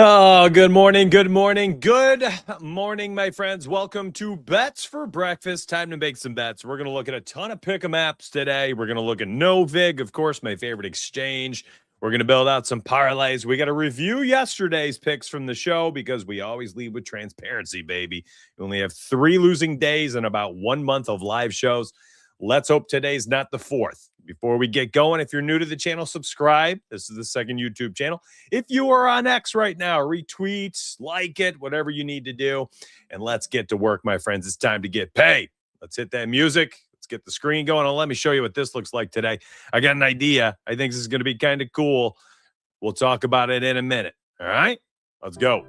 Oh, good morning, good morning, good morning, my friends. Welcome to Bets for Breakfast. Time to make some bets. We're going to look at a ton of pick'em apps today. We're going to look at Novig, of course, my favorite exchange. We're going to build out some parlays. We got to review yesterday's picks from the show because we always lead with transparency, baby. We only have 3 losing days and about 1 month of live shows. Let's hope today's not the 4th. Before we get going, if you're new to the channel, subscribe. This is the second YouTube channel. If you are on X right now, retweet, like it, whatever you need to do. And let's get to work, my friends. It's time to get paid. Let's hit that music. Let's get the screen going. And let me show you what this looks like today. I got an idea. I think this is going to be kind of cool. We'll talk about it in a minute. All right, let's go.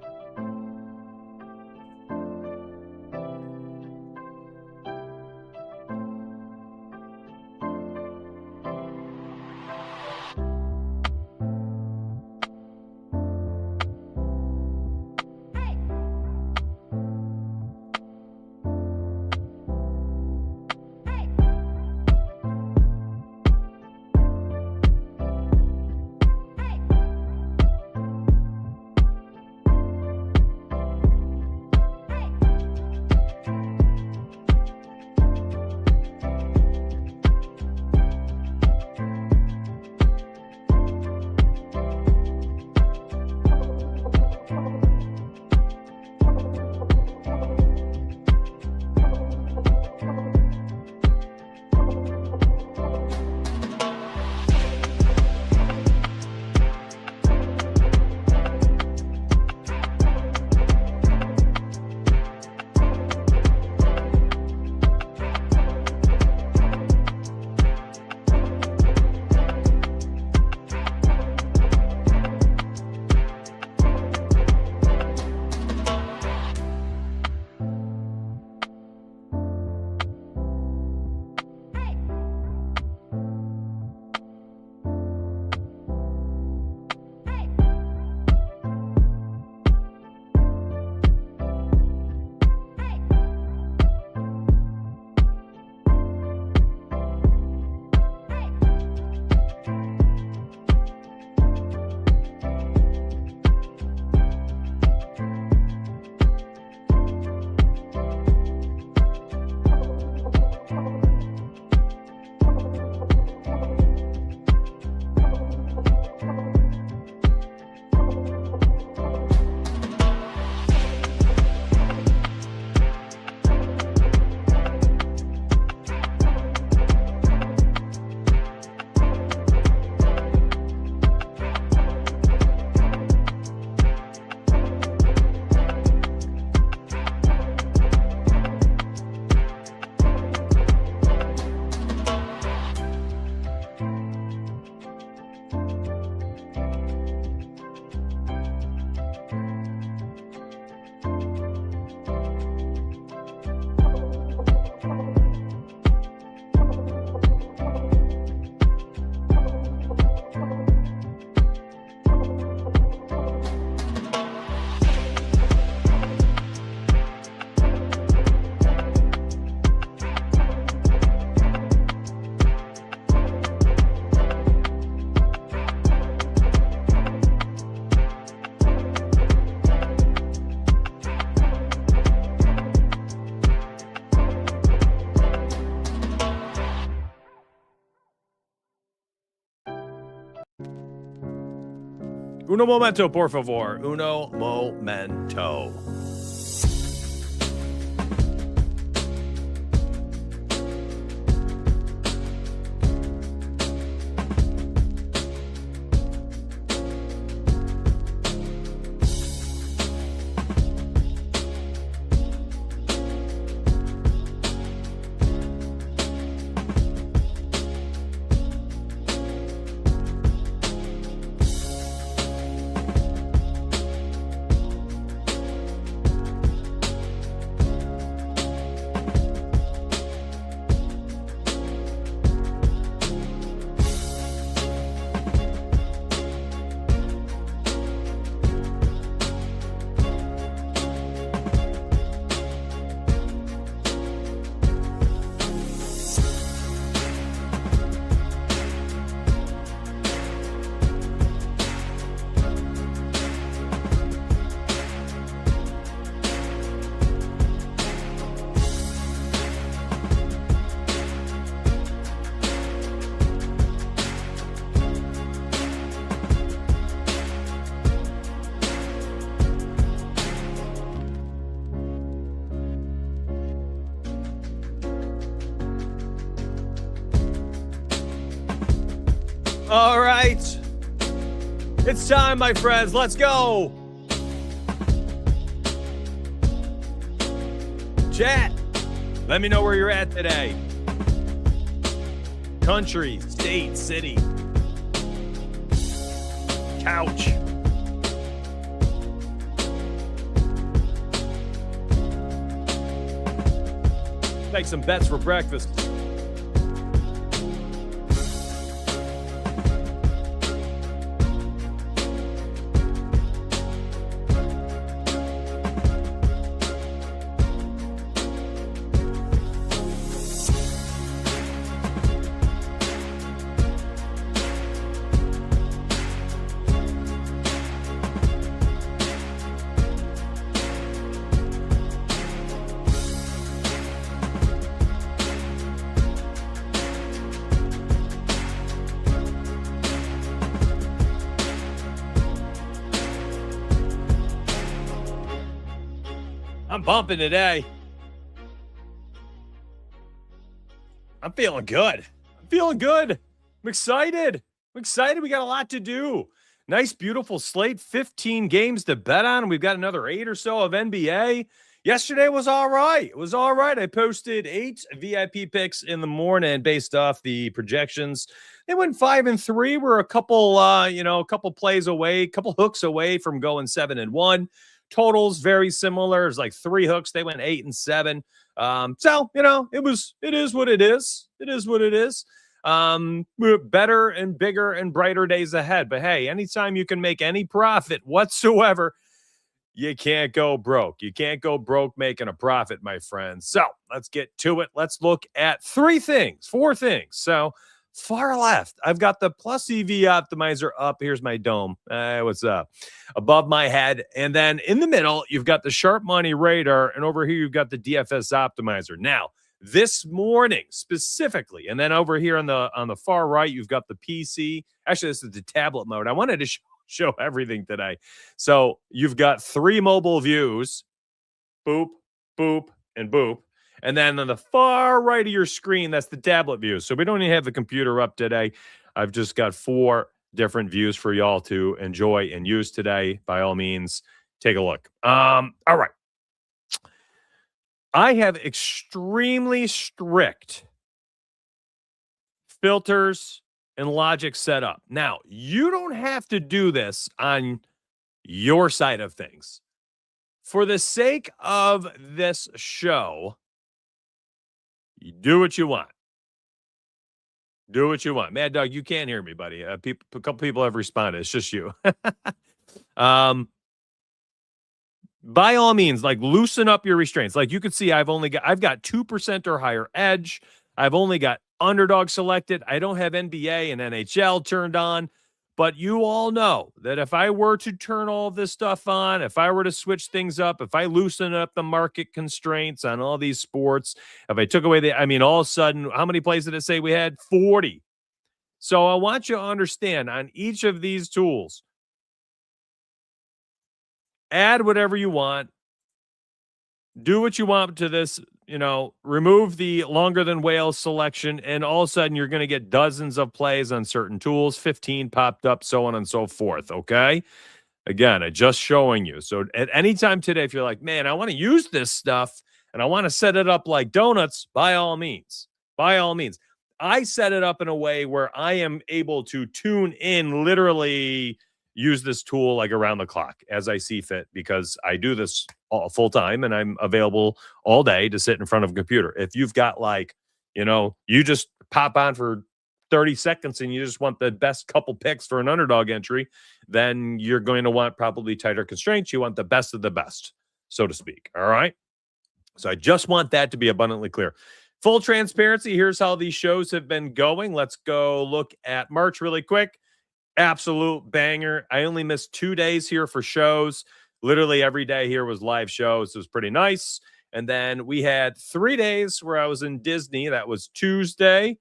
Uno momento, por favor. Uno momento. right. It's time, my friends. Let's go. Chat. Let me know where you're at today. Country, state, city, couch. Make some bets for breakfast. I'm bumping today. I'm feeling good. I'm excited. We got a lot to do. Nice, beautiful slate. 15 games to bet on. We've got another 8 or so of NBA. Yesterday was all right. It was all right. I posted 8 VIP picks in the morning based off the projections. They went 5-3. We're a couple, a couple plays away, a couple hooks away from going 7-1. Totals very similar. It's like 3 hooks. They went 8 and 7. It is what it is. It is what it is. We're better and bigger and brighter days ahead. But hey, anytime you can make any profit whatsoever, you can't go broke. You can't go broke making a profit, my friends. So let's get to it. Let's look at 4 things. So far left, I've got the plus EV optimizer up. Here's my dome. What's up? Above my head. And then in the middle, you've got the Sharp Money Radar. And over here, you've got the DFS optimizer. Now, this morning specifically, and then over here on the far right, you've got the PC. Actually, this is the tablet mode. I wanted to show everything today. So you've got 3 mobile views. Boop, boop, and boop. And then on the far right of your screen, that's the tablet view. So we don't even have the computer up today. I've just got 4 different views for y'all to enjoy and use today. By all means, take a look. All right. I have extremely strict filters and logic set up. Now, you don't have to do this on your side of things. For the sake of this show, you do what you want. Do what you want. Mad Dog, you can't hear me, buddy. A couple people have responded. It's just you. By all means, like, loosen up your restraints. Like, you can see I've got 2% or higher edge. I've only got underdog selected. I don't have NBA and NHL turned on. But you all know that if I were to turn all this stuff on, if I were to switch things up, if I loosen up the market constraints on all these sports, if I took away all of a sudden, how many plays did it say we had? 40. So I want you to understand, on each of these tools, add whatever you want, do what you want to this, remove the longer than whales selection, and all of a sudden you're going to get dozens of plays on certain tools, 15 popped up, so on and so forth, okay? Again, I'm just showing you. So at any time today, if you're like, man, I want to use this stuff and I want to set it up like donuts, by all means. I set it up in a way where I am able to tune in, literally use this tool like around the clock as I see fit, because I do this all full time and I'm available all day to sit in front of a computer. If you've got you just pop on for 30 seconds and you just want the best couple picks for an underdog entry, then you're going to want probably tighter constraints. You want the best of the best, so to speak. All right. So I just want that to be abundantly clear. Full transparency. Here's how these shows have been going. Let's go look at March really quick. Absolute banger. I only missed 2 days here for shows. Literally every day here was live shows. It was pretty nice. And then we had 3 days where I was in Disney. That was Tuesday,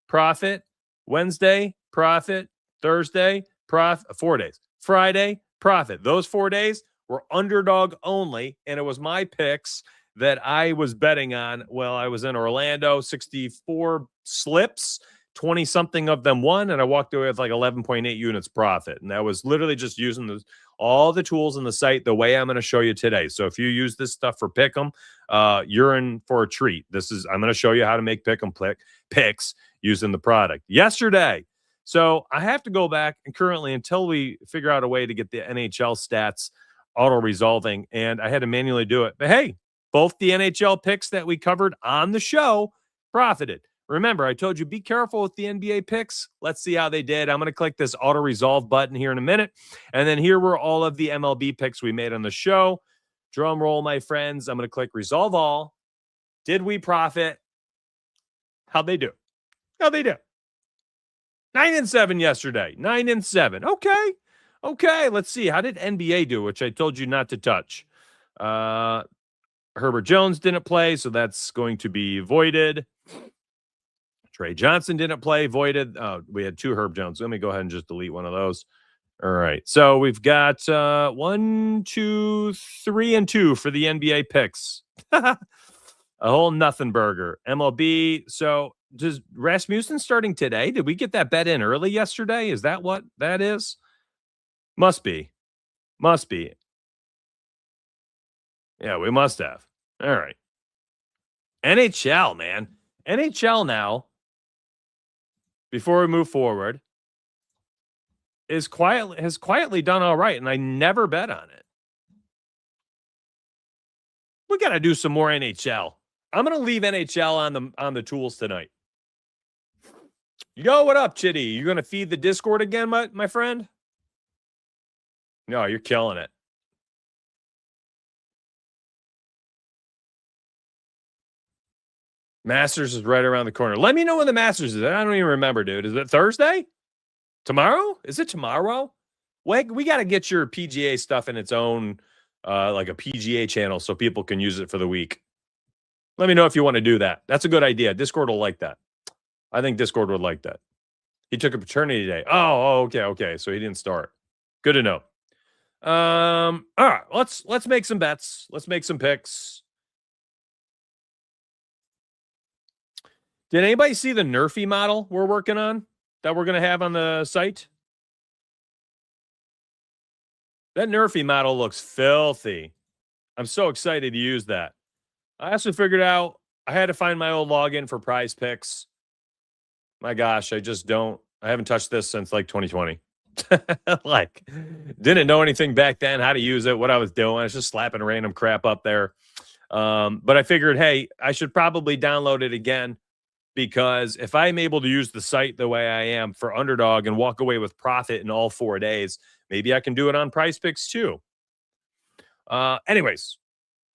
profit, Wednesday, profit, Thursday, profit, 4 days, Friday, profit. Those 4 days were underdog only. And it was my picks that I was betting on. Well, I was in Orlando, 64 slips, 20 something of them won, and I walked away with like 11.8 units profit. And that was literally just using all the tools in the site the way I'm going to show you today. So if you use this stuff for pick'em, you're in for a treat. I'm going to show you how to make pick'em picks using the product. Yesterday, so I have to go back and currently until we figure out a way to get the NHL stats auto-resolving, and I had to manually do it. But hey, both the NHL picks that we covered on the show profited. Remember, I told you be careful with the NBA picks. Let's see how they did. I'm going to click this auto-resolve button here in a minute. And then here were all of the MLB picks we made on the show. Drum roll, my friends. I'm going to click resolve all. Did we profit? How'd they do? 9-7 yesterday. 9-7. Okay. Let's see. How did NBA do, which I told you not to touch? Herbert Jones didn't play, so that's going to be voided. Trey Johnson didn't play, voided. We had 2 Herb Jones. Let me go ahead and just delete one of those. All right. So we've got 1, 2, 3, and 2 for the NBA picks. A whole nothing burger. MLB. So does Rasmussen starting today? Did we get that bet in early yesterday? Is that what that is? Must be. Yeah, we must have. All right. NHL, man. NHL now, before we move forward, has quietly done all right, and I never bet on it. We got to do some more NHL. I'm going to leave NHL on the tools tonight. Yo, what up, Chitty? You going to feed the Discord again, my friend? No, you're killing it. Masters is right around the corner. Let me know when the Masters is. I don't even remember, dude. Is it Thursday? Tomorrow? Is it tomorrow? We got to get your PGA stuff in its own, like a PGA channel so people can use it for the week. Let me know if you want to do that. That's a good idea. Discord will like that. I think Discord would like that. He took a paternity day. Oh, okay. So he didn't start. Good to know. All right. Let's make some bets. Let's make some picks. Did anybody see the Nerfy model we're working on that we're going to have on the site? That Nerfy model looks filthy. I'm so excited to use that. I also figured out I had to find my old login for Prize Picks. My gosh, I haven't touched this since like 2020. Like, didn't know anything back then, how to use it, what I was doing. I was just slapping random crap up there. But I figured, hey, I should probably download it again. Because if I'm able to use the site the way I am for Underdog and walk away with profit in all 4 days, maybe I can do it on Prize Picks too. Anyways,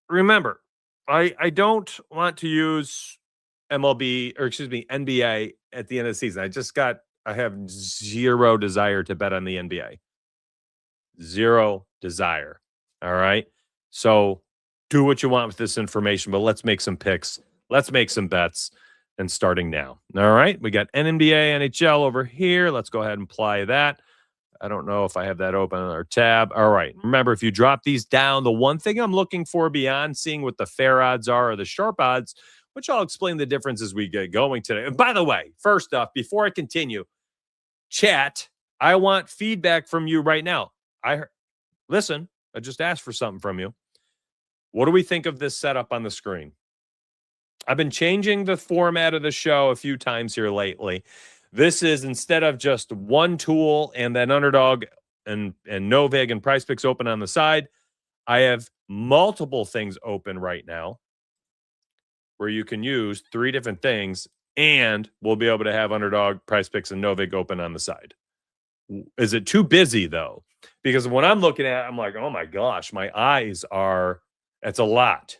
remember, I don't want to use NBA at the end of the season. I have zero desire to bet on the NBA. Zero desire. All right. So do what you want with this information, but let's make some picks. Let's make some bets. And starting now. All right. We got NBA, NHL over here. Let's go ahead and apply that. I don't know if I have that open on our tab. All right. Remember, if you drop these down, the one thing I'm looking for beyond seeing what the fair odds are or the sharp odds, which I'll explain the difference as we get going today. And by the way, first off, before I continue, chat, I want feedback from you right now. Listen, I just asked for something from you. What do we think of this setup on the screen? I've been changing the format of the show a few times here lately. This is instead of just one tool and then Underdog and Novig and Prize Picks open on the side, I have multiple things open right now where you can use 3 different things and we'll be able to have Underdog, Prize Picks, and Novig open on the side. Is it too busy, though? Because when I'm looking at it, I'm like, oh my gosh, my eyes are, it's a lot.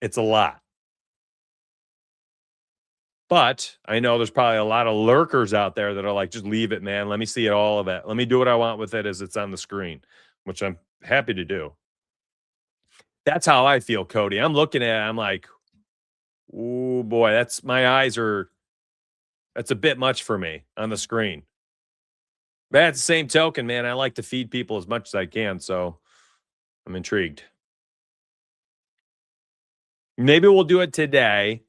It's a lot. But I know there's probably a lot of lurkers out there that are like, just leave it, man. Let me see all of it. Let me do what I want with it as it's on the screen, which I'm happy to do. That's how I feel, Cody. I'm looking at it. I'm like, oh boy, that's a bit much for me on the screen. But at the same token, man, I like to feed people as much as I can. So I'm intrigued. Maybe we'll do it today.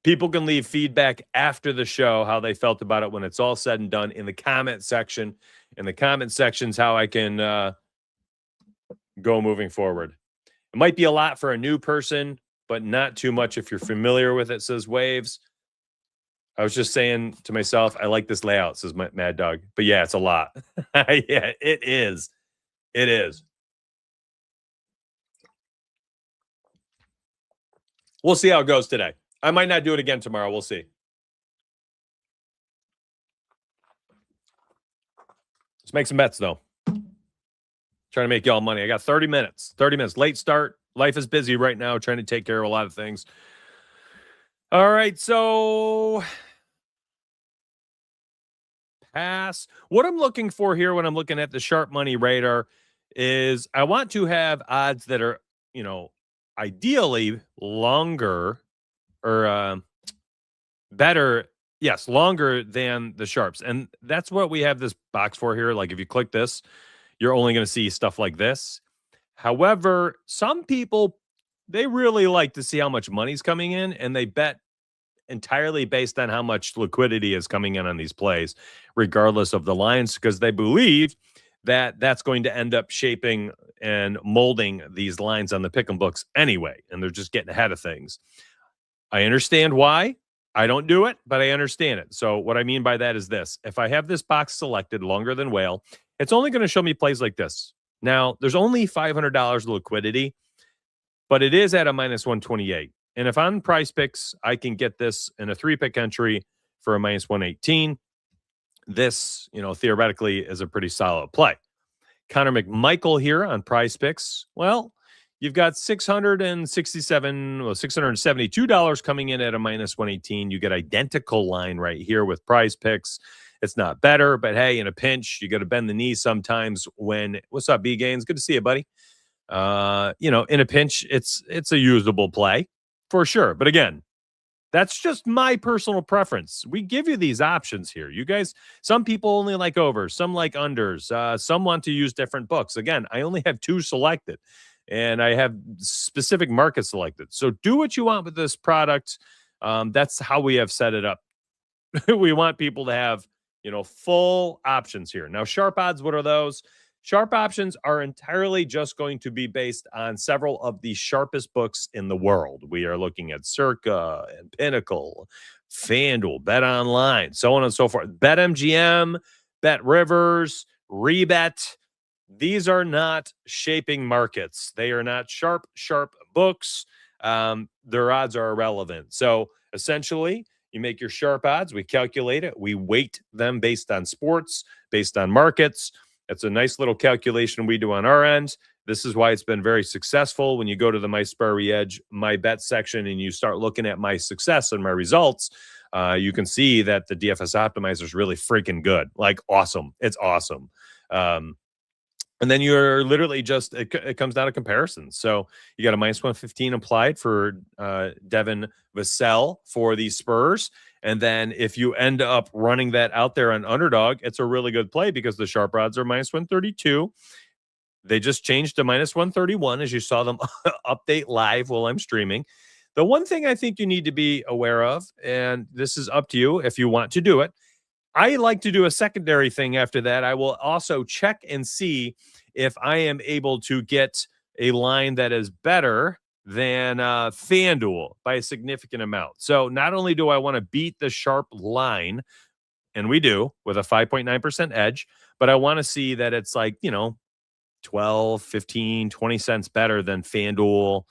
People can leave feedback after the show, how they felt about it when it's all said and done in the comment section. In the comment section's how I can go moving forward. It might be a lot for a new person, but not too much if you're familiar with it, says Waves. I was just saying to myself, I like this layout, says Mad Dog. But yeah, it's a lot. Yeah, it is. It is. We'll see how it goes today. I might not do it again tomorrow. We'll see. Let's make some bets, though. Trying to make y'all money. I got 30 minutes. 30 minutes. Late start. Life is busy right now, trying to take care of a lot of things. All right, so pass. What I'm looking for here when I'm looking at the sharp money radar is I want to have odds that are, ideally longer or better. Yes, longer than the sharps. And that's what we have this box for here. Like if you click this, you're only going to see stuff like this. However, some people, they really like to see how much money's coming in, and they bet entirely based on how much liquidity is coming in on these plays, regardless of the lines, because they believe that that's going to end up shaping and molding these lines on the pick 'em books anyway, and they're just getting ahead of things. I understand why. I don't do it, but I understand it. So what I mean by that is this. If I have this box selected longer than whale, it's only going to show me plays like this. Now, there's only $500 of liquidity, but it is at a minus 128. And if on Price Picks, I can get this in a 3-pick entry for a minus 118, this, theoretically is a pretty solid play. Connor McMichael here on Price Picks. Well, you've got $672 coming in at a minus 118. You get identical line right here with Price Picks. It's not better, but hey, in a pinch, you got to bend the knee sometimes when, what's up, B Gaines? Good to see you, buddy. In a pinch, it's a usable play for sure. But again, that's just my personal preference. We give you these options here. You guys, some people only like overs, some like unders, some want to use different books. Again, I only have 2 selected, and I have specific markets selected. So do what you want with this product. That's how we have set it up. We want people to have, full options here. Now, sharp odds, what are those? Sharp options are entirely just going to be based on several of the sharpest books in the world. We are looking at Circa and Pinnacle, FanDuel, Bet Online, so on and so forth. BetMGM, Bet Rivers, Rebet. These are not shaping markets. They are not sharp books. Their odds are irrelevant. So essentially, you make your sharp odds. We calculate it. We weight them based on sports, based on markets. It's a nice little calculation we do on our end. This is why it's been very successful. When you go to the My Sparry Edge, My Bet section, and you start looking at my success and my results, you can see that the DFS optimizer is really freaking good. Like, awesome. It's awesome. And then you're literally just, it comes down to comparisons. So you got a minus 115 applied for Devin Vassell for the Spurs. And then if you end up running that out there on Underdog, it's a really good play because the sharp odds are minus 132. They just changed to minus 131 as you saw them update live while I'm streaming. The one thing I think you need to be aware of, and this is up to you if you want to do it, I like to do a secondary thing after that. I will also check and see if I am able to get a line that is better than FanDuel by a significant amount. So not only do I want to beat the sharp line, and we do with a 5.9% edge, but I want to see that it's like, 12, 15, 20 cents better than FanDuel.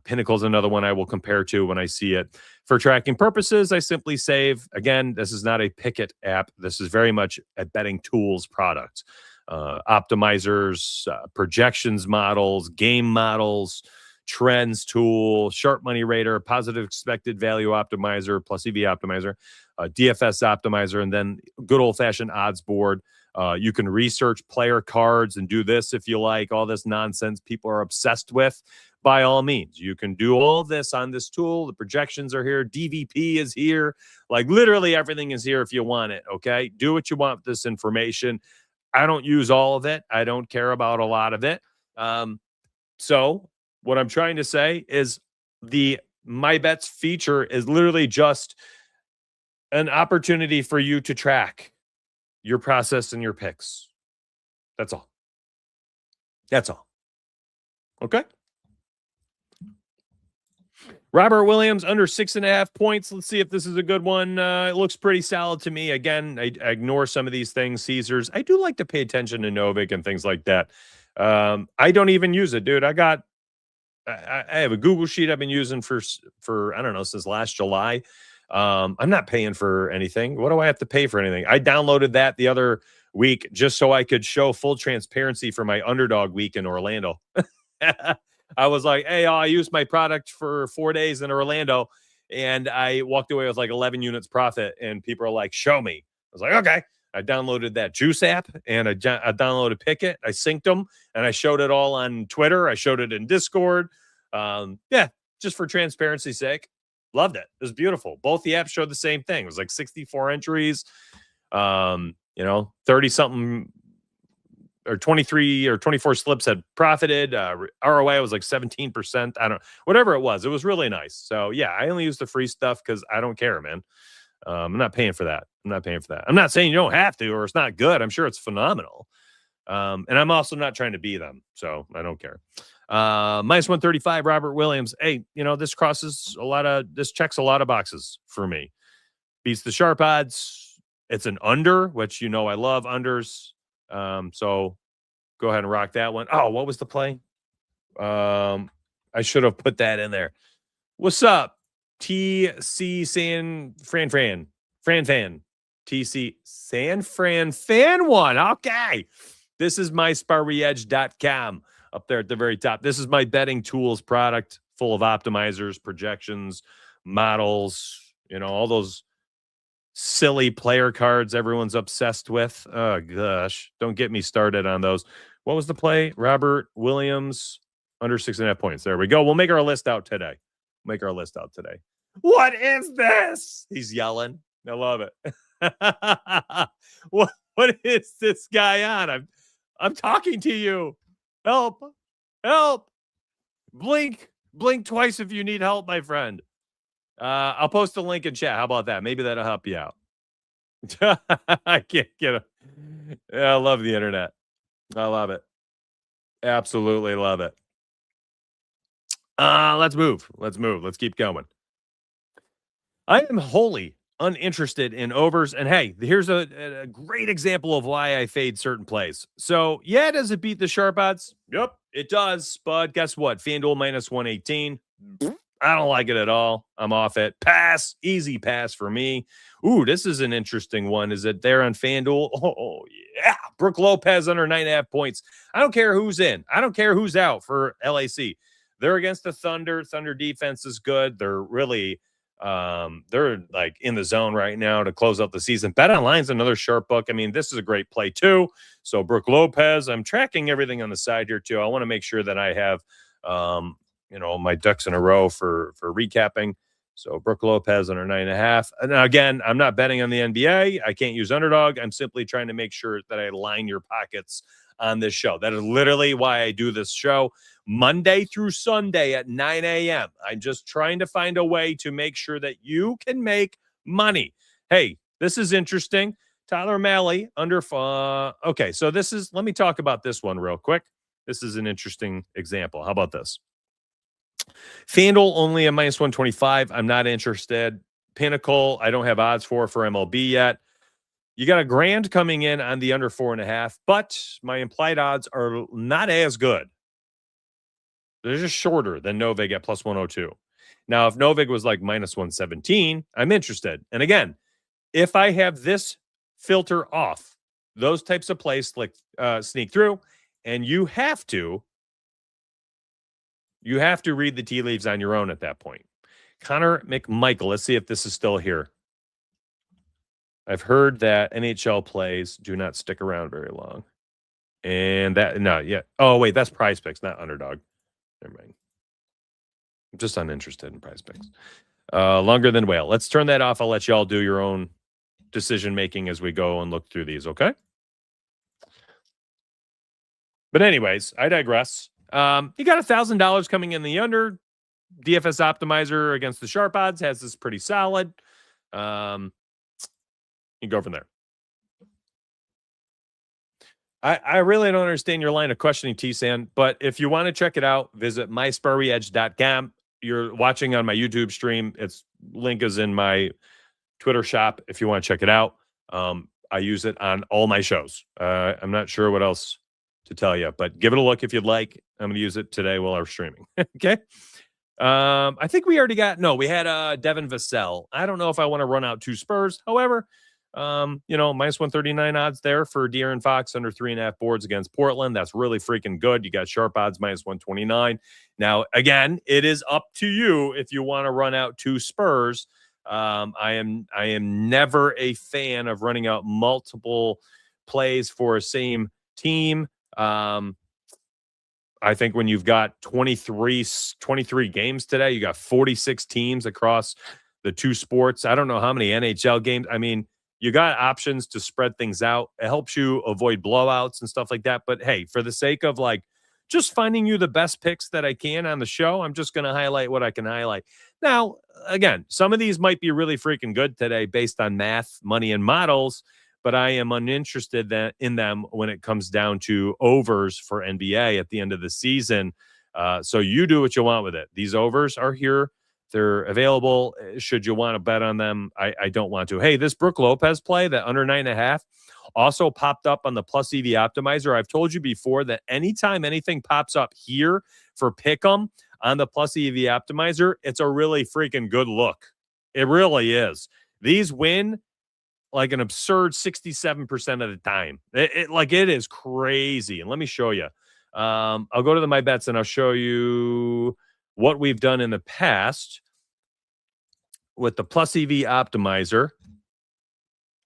Pinnacle's another one I will compare to when I see it. For tracking purposes, I simply save. Again, this is not a Pickett app. This is very much a betting tools product. Optimizers, projections models, game models, trends tool, sharp money radar, positive expected value optimizer, plus EV optimizer, DFS optimizer, and then good old-fashioned odds board. You can research player cards and do this if you like, all this nonsense people are obsessed with. By all means, you can do all this on this tool. The projections are here. DVP is here. Like, literally everything is here if you want it, okay? Do what you want with this information. I don't use all of it. I don't care about a lot of it. So what I'm trying to say is the My Bets feature is literally just an opportunity for you to track your process and your picks. That's all. That's all. Okay. Robert Williams under 6.5 points. Let's see if this is a good one. It looks pretty solid to me. Again, I ignore some of these things. Caesars. I do like to pay attention to Novik and things like that. I don't even use it, dude. I have a Google sheet I've been using for I don't know, since last July. I'm not paying for anything. What do I have to pay for anything? I downloaded that the other week just so I could show full transparency for my underdog week in Orlando. I was like, hey, I used my product for 4 days in Orlando, and I walked away with like 11 units profit, and people are like, show me. I was like, okay. I downloaded that Juice app, and I downloaded Picket. I synced them, and I showed it all on Twitter. I showed it in Discord. Yeah, just for transparency's sake. Loved it. It was beautiful. Both the apps showed the same thing. It was like 64 entries, 30-something or 23 or 24 slips had profited. ROI was like 17%. Whatever it was. It was really nice. So, yeah, I only use the free stuff because I don't care, man. I'm not paying for that. I'm not saying you don't have to or it's not good. I'm sure it's phenomenal. And I'm also not trying to be them. So, I don't care. Minus 135, Robert Williams. Hey, this checks a lot of boxes for me. Beats the sharp odds. It's an under, which I love unders. So go ahead and rock that one. Oh, what was the play? I should have put that in there. What's up? TC San Fran TC San Fran fan one. Okay. This is mysparryedge.com up there at the very top. This is my betting tools product full of optimizers, projections, models, all those silly player cards everyone's obsessed with. Oh, gosh. Don't get me started on those. What was the play? Robert Williams, under 6.5 points. There we go. We'll make our list out today. What is this? He's yelling. I love it. What is this guy on? I'm talking to you. Help. Blink twice if you need help, my friend. I'll post a link in chat. How about that? Maybe that'll help you out. I can't get it. Yeah, I love the internet. I love it. Absolutely love it. Let's move. Let's keep going. I am wholly uninterested in overs. And hey, here's a great example of why I fade certain plays. So, yeah, does it beat the sharp odds? Yep, it does. But guess what? FanDuel minus 118. I don't like it at all. I'm off it. Pass. Easy pass for me. Ooh, this is an interesting one. Is it there on FanDuel? Oh, yeah. Brook Lopez under 9.5 points. I don't care who's in. I don't care who's out for LAC. They're against the Thunder. Thunder defense is good. They're really they're like in the zone right now to close out the season. BetOnline's another sharp book. I mean, this is a great play too. So Brook Lopez, I'm tracking everything on the side here too. I want to make sure that I have my ducks in a row for recapping. So Brook Lopez under 9.5. And again, I'm not betting on the NBA. I can't use underdog. I'm simply trying to make sure that I line your pockets on this show. That is literally why I do this show Monday through Sunday at 9 a.m. I'm just trying to find a way to make sure that you can make money. Hey, this is interesting. Tyler Malley under. Okay, so let me talk about this one real quick. This is an interesting example. How about this? FanDuel only a minus 125. I'm not interested. Pinnacle, I don't have odds for MLB yet. You got a grand coming in on the under 4.5, but my implied odds are not as good. They're just shorter than Novik at plus 102. Now, if Novik was like minus 117, I'm interested. And again, if I have this filter off, those types of plays sneak through, and you have to read the tea leaves on your own at that point. Connor McMichael, let's see if this is still here. I've heard that NHL plays do not stick around very long. And oh, wait, that's Prize Picks, not Underdog. Never mind. I'm just uninterested in Prize Picks. Longer than whale. Let's turn that off. I'll let y'all do your own decision-making as we go and look through these, okay? But anyways, I digress. You got $1,000 coming in the under. DFS Optimizer against the sharp odds has this pretty solid. You go from there. I really don't understand your line of questioning, T-San, but if you want to check it out, visit mysparryedge.com. You're watching on my YouTube stream. Its link is in my Twitter shop if you want to check it out. I use it on all my shows. I'm not sure what else to tell you, but give it a look if you'd like. I'm going to use it today while I'm streaming. Okay. I think we already we had Devin Vassell. I don't know if I want to run out 2 Spurs. However, minus 139 odds there for De'Aaron Fox under 3.5 boards against Portland. That's really freaking good. You got sharp odds minus 129. Now, again, it is up to you if you want to run out 2 Spurs. I am never a fan of running out multiple plays for a same team. I think when you've got 23 games today, you got 46 teams across the 2 sports. I don't know how many NHL games. I mean, you got options to spread things out. It helps you avoid blowouts and stuff like that. But hey, for the sake of just finding you the best picks that I can on the show, I'm just going to highlight what I can highlight. Now, again, some of these might be really freaking good today based on math, money, and models, but I am uninterested in them when it comes down to overs for NBA at the end of the season. So you do what you want with it. These overs are here. They're available. Should you want to bet on them? I don't want to. Hey, this Brook Lopez play, that under 9.5, also popped up on the plus EV optimizer. I've told you before that anytime anything pops up here for Pick'em on the plus EV optimizer, it's a really freaking good look. It really is. These win like an absurd 67% of the time. It is crazy. And let me show you. I'll go to my bets and I'll show you what we've done in the past with the plus EV optimizer.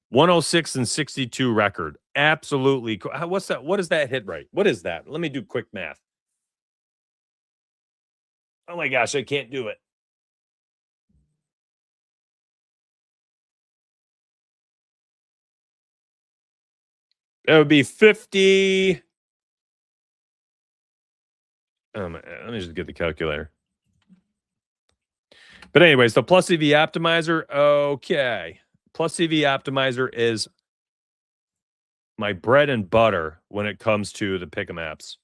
106 and 62 record. Absolutely. What's that? What is that hit rate? What is that? Let me do quick math. Oh my gosh, I can't do it. That would be 50. Let me just get the calculator. But anyways, the plus EV optimizer. Okay. Plus EV optimizer is my bread and butter when it comes to the Pick'em apps.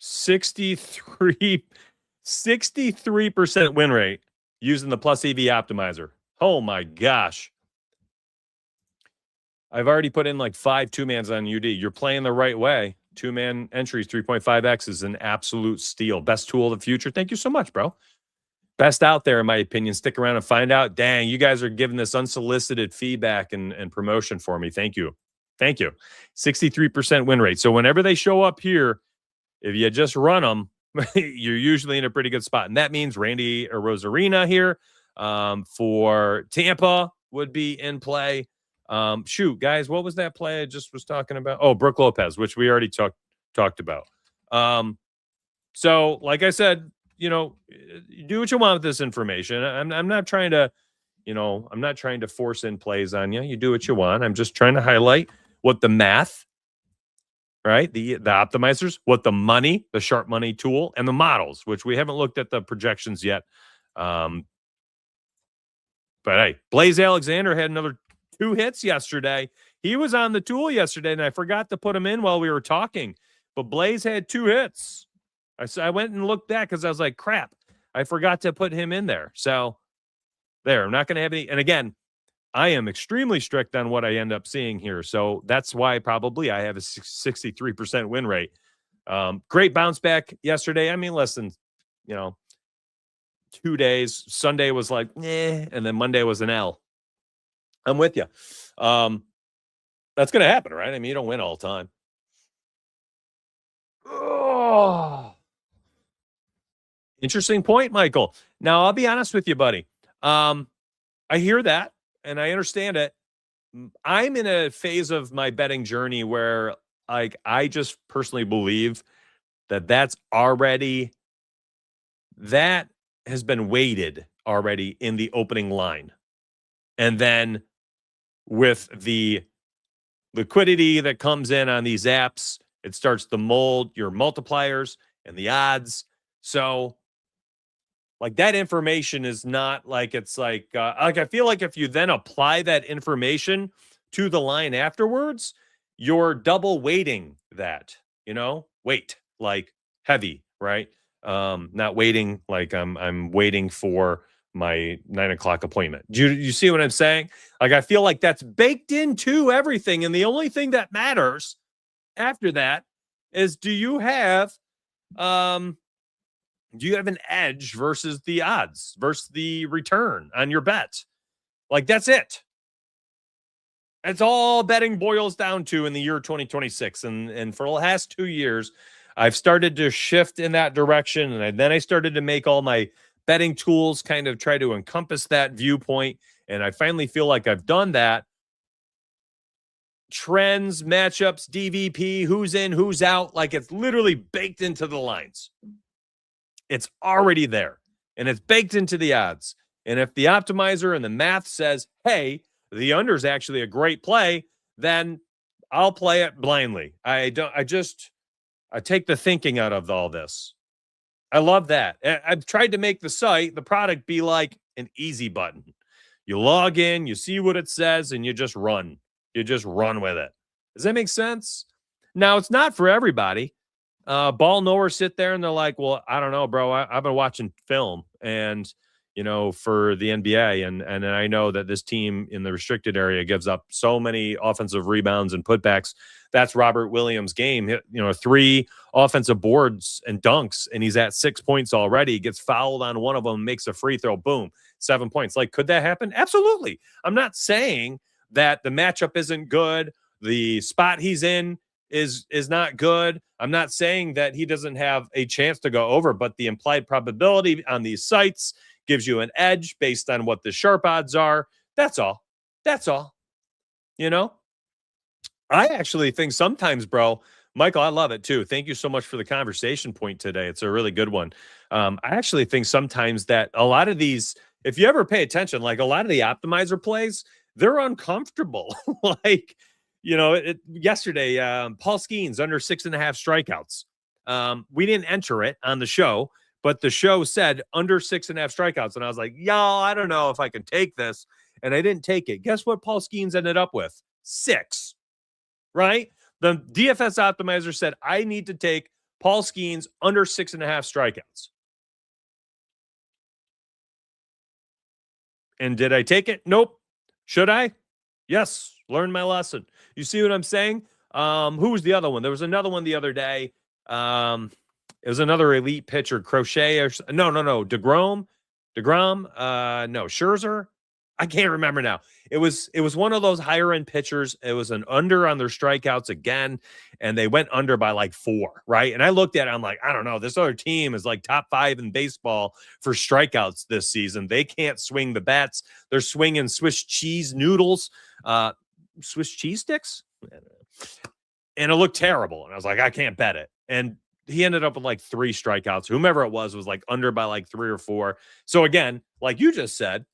63% win rate using the plus EV optimizer. Oh my gosh. I've already put in like 5 2-mans on UD. You're playing the right way. 2-man entries, 3.5x is an absolute steal. Best tool of the future. Thank you so much, bro. Best out there, in my opinion. Stick around and find out. Dang, you guys are giving this unsolicited feedback and promotion for me. Thank you. Thank you. 63% win rate. So whenever they show up here, if you just run them, you're usually in a pretty good spot. And that means Randy Arozarena here for Tampa would be in play. Shoot, guys, what was that play I just was talking about? Oh, Brook Lopez, which we already talked about. So, like I said, do what you want with this information. I'm not trying to, I'm not trying to force in plays on you. You do what you want. I'm just trying to highlight what the math, right? The optimizers, what the money, the sharp money tool, and the models, which we haven't looked at the projections yet. But hey, Blaze Alexander had another 2 hits yesterday. He was on the tool yesterday, and I forgot to put him in while we were talking. But Blaze had 2 hits. I went and looked back because I was like, crap, I forgot to put him in there. So there, I'm not going to have any. And again, I am extremely strict on what I end up seeing here. So that's why probably I have a 63% win rate. Great bounce back yesterday. I mean, listen, 2 days. Sunday was like, and then Monday was an L. I'm with you. That's going to happen, right? I mean, you don't win all the time. Oh. Interesting point, Michael. Now, I'll be honest with you, buddy. I hear that, and I understand it. I'm in a phase of my betting journey where, I just personally believe that has been weighted already in the opening line. And then with the liquidity that comes in on these apps, It starts to mold your multipliers and the odds. So, like, that information is not like it's like I feel like if you then apply that information to the line afterwards, you're double weighting that, weight, like heavy, right? Not waiting like I'm waiting for my 9 o'clock appointment. Do you see what I'm saying? Like, I feel like that's baked into everything. And the only thing that matters after that is um do you have an edge versus the odds versus the return on your bet? Like, that's it. That's all betting boils down to in the year 2026. And for the last 2 years, I've started to shift in that direction. And then I started to make all my betting tools kind of try to encompass that viewpoint. And I finally feel like I've done that. Trends, matchups, DVP, who's in, who's out, like it's literally baked into the lines. It's already there, and it's baked into the odds. And if the optimizer and the math says, hey, the under is actually a great play, then I'll play it blindly. I take the thinking out of all this. I love that. I've tried to make the product be like an easy button. You log in, you see what it says, and you just run. You just run with it. Does that make sense? Now, it's not for everybody. Ball knowers sit there and they're like, well, I don't know, bro. I've been watching film and, for the NBA. And I know that this team in the restricted area gives up so many offensive rebounds and putbacks. That's Robert Williams' game. 3 offensive boards and dunks, and he's at 6 points already. He gets fouled on one of them, makes a free throw. Boom, 7 points. Like, could that happen? Absolutely. I'm not saying that the matchup isn't good. The spot he's in is not good. I'm not saying that he doesn't have a chance to go over, but the implied probability on these sites gives you an edge based on what the sharp odds are. That's all. I actually think sometimes, bro, Michael, I love it too. Thank you so much for the conversation point today. It's a really good one. I actually think sometimes that a lot of these, if you ever pay attention, like a lot of the optimizer plays, they're uncomfortable. Like, yesterday, Paul Skeens under 6.5 strikeouts. We didn't enter it on the show, but the show said under 6.5 strikeouts. And I was like, y'all, I don't know if I can take this. And I didn't take it. Guess what Paul Skeens ended up with? 6, right? The DFS optimizer said, I need to take Paul Skeens under 6.5 strikeouts. And did I take it? Nope. Should I? Yes. Learn my lesson. You see what I'm saying? Who was the other one? There was another one the other day. It was another elite pitcher, Crochet. No. DeGrom. No, Scherzer. I can't remember now. It was one of those higher end pitchers. It was an under on their strikeouts again, and they went under by like 4, right? And I looked at it, I'm like, I don't know. This other team is like top 5 in baseball for strikeouts this season. They can't swing the bats. They're swinging Swiss cheese noodles, Swiss cheese sticks, and it looked terrible. And I was like, I can't bet it. And he ended up with like 3 strikeouts. Whomever it was like under by like 3 or 4. So again, like you just said,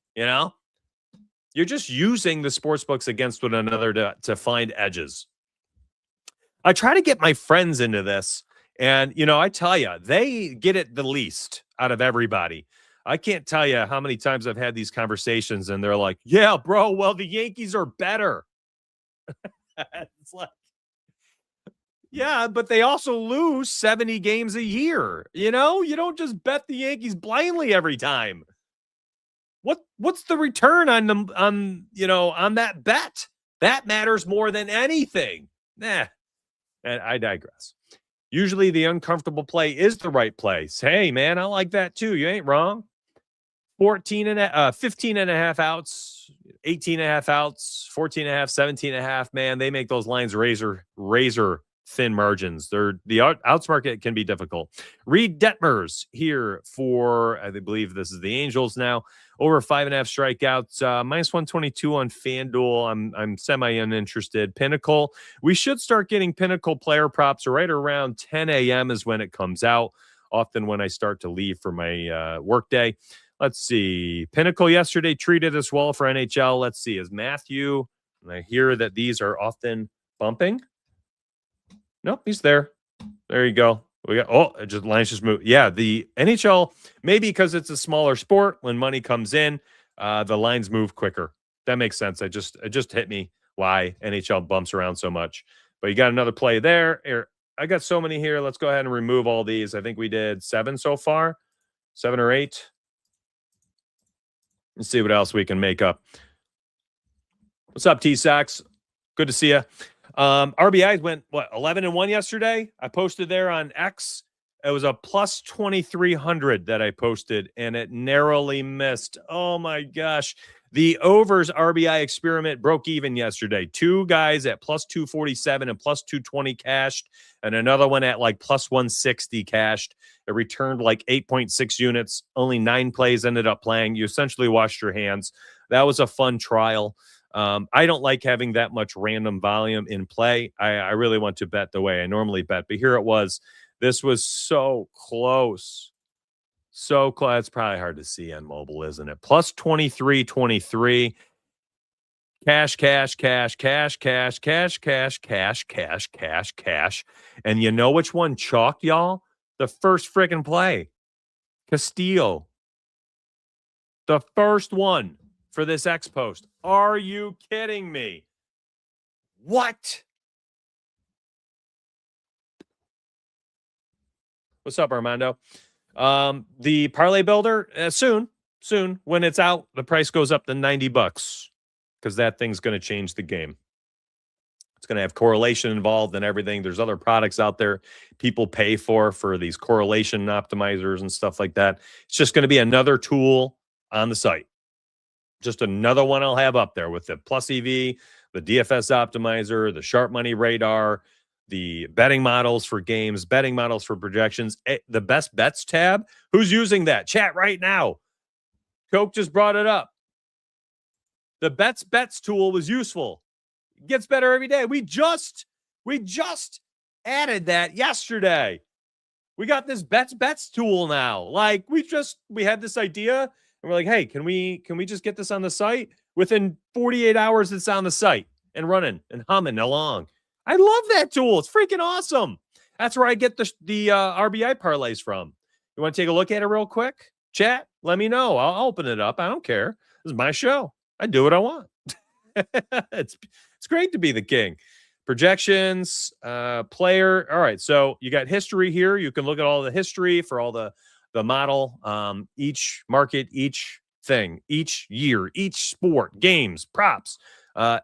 you're just using the sports books against one another to find edges. I try to get my friends into this, and I tell you, they get it the least out of everybody. I can't tell you how many times I've had these conversations, and they're like, "Yeah, bro, well, the Yankees are better." It's like, yeah, but they also lose 70 games a year. You don't just bet the Yankees blindly every time. What's the return on that bet? That matters more than anything. And I digress. Usually the uncomfortable play is the right place. Hey, man, I like that too. You ain't wrong. 15 and a half outs, 18 and a half outs, 14 and a half, 17 and a half. Man, they make those lines razor thin margins. The outs market can be difficult. Reed Detmers here for, I believe this is the Angels now, over 5.5 strikeouts, minus 122 on FanDuel. I'm semi uninterested. Pinnacle, we should start getting Pinnacle player props right around 10 a.m. is when it comes out, often when I start to leave for my work day. Let's see. Pinnacle yesterday treated us well for NHL. Let's see. Is Matthew, and I hear that these are often bumping. Nope, he's there. There you go. We got lines just moved. Yeah, the NHL, maybe because it's a smaller sport, when money comes in, the lines move quicker. That makes sense. It just hit me why NHL bumps around so much. But you got another play there. Here, I got so many here. Let's go ahead and remove all these. I think we did 7 so far, 7 or 8. Let's see what else we can make up. What's up, T-Sacks? Good to see you. RBIs went, 11-1 yesterday? I posted there on X. It was a plus 2,300 that I posted, and it narrowly missed. Oh, my gosh. The overs RBI experiment broke even yesterday. 2 guys at plus 247 and plus 220 cashed, and another one at like plus 160 cashed. It returned like 8.6 units. Only 9 plays ended up playing. You essentially washed your hands. That was a fun trial. I don't like having that much random volume in play. I really want to bet the way I normally bet, but here it was. This was so close. So close. It's probably hard to see on mobile, isn't it? Plus 23.23. Cash, cash, cash, cash, cash, cash, cash, cash, cash, cash, cash. And you know which one chalked, y'all? The first freaking play. Castillo. The first one for this X post. Are you kidding me? What? What's up, Armando? The parlay builder, soon, when it's out, the price goes up to $90 because that thing's going to change the game. It's going to have correlation involved and everything. There's other products out there people pay for these correlation optimizers and stuff like that. It's just going to be another tool on the site. Just another one I'll have up there with the Plus EV, the DFS optimizer, the Sharp Money Radar, the betting models for games, betting models for projections, the best bets tab. Who's using that? Chat right now. Coke just brought it up. The bets tool was useful. It gets better every day. We just added that yesterday. We got this bets tool now. Like we had this idea and we're like, hey, can we just get this on the site? Within 48 hours, it's on the site and running and humming along. I love that tool. It's freaking awesome. That's where I get the RBI parlays from. You want to take a look at it real quick? Chat, let me know. I'll open it up. I don't care. This is my show. I do what I want. It's great to be the king. Projections, player. All right, so you got history here. You can look at all the history for all the model, each market, each thing, each year, each sport, games, props.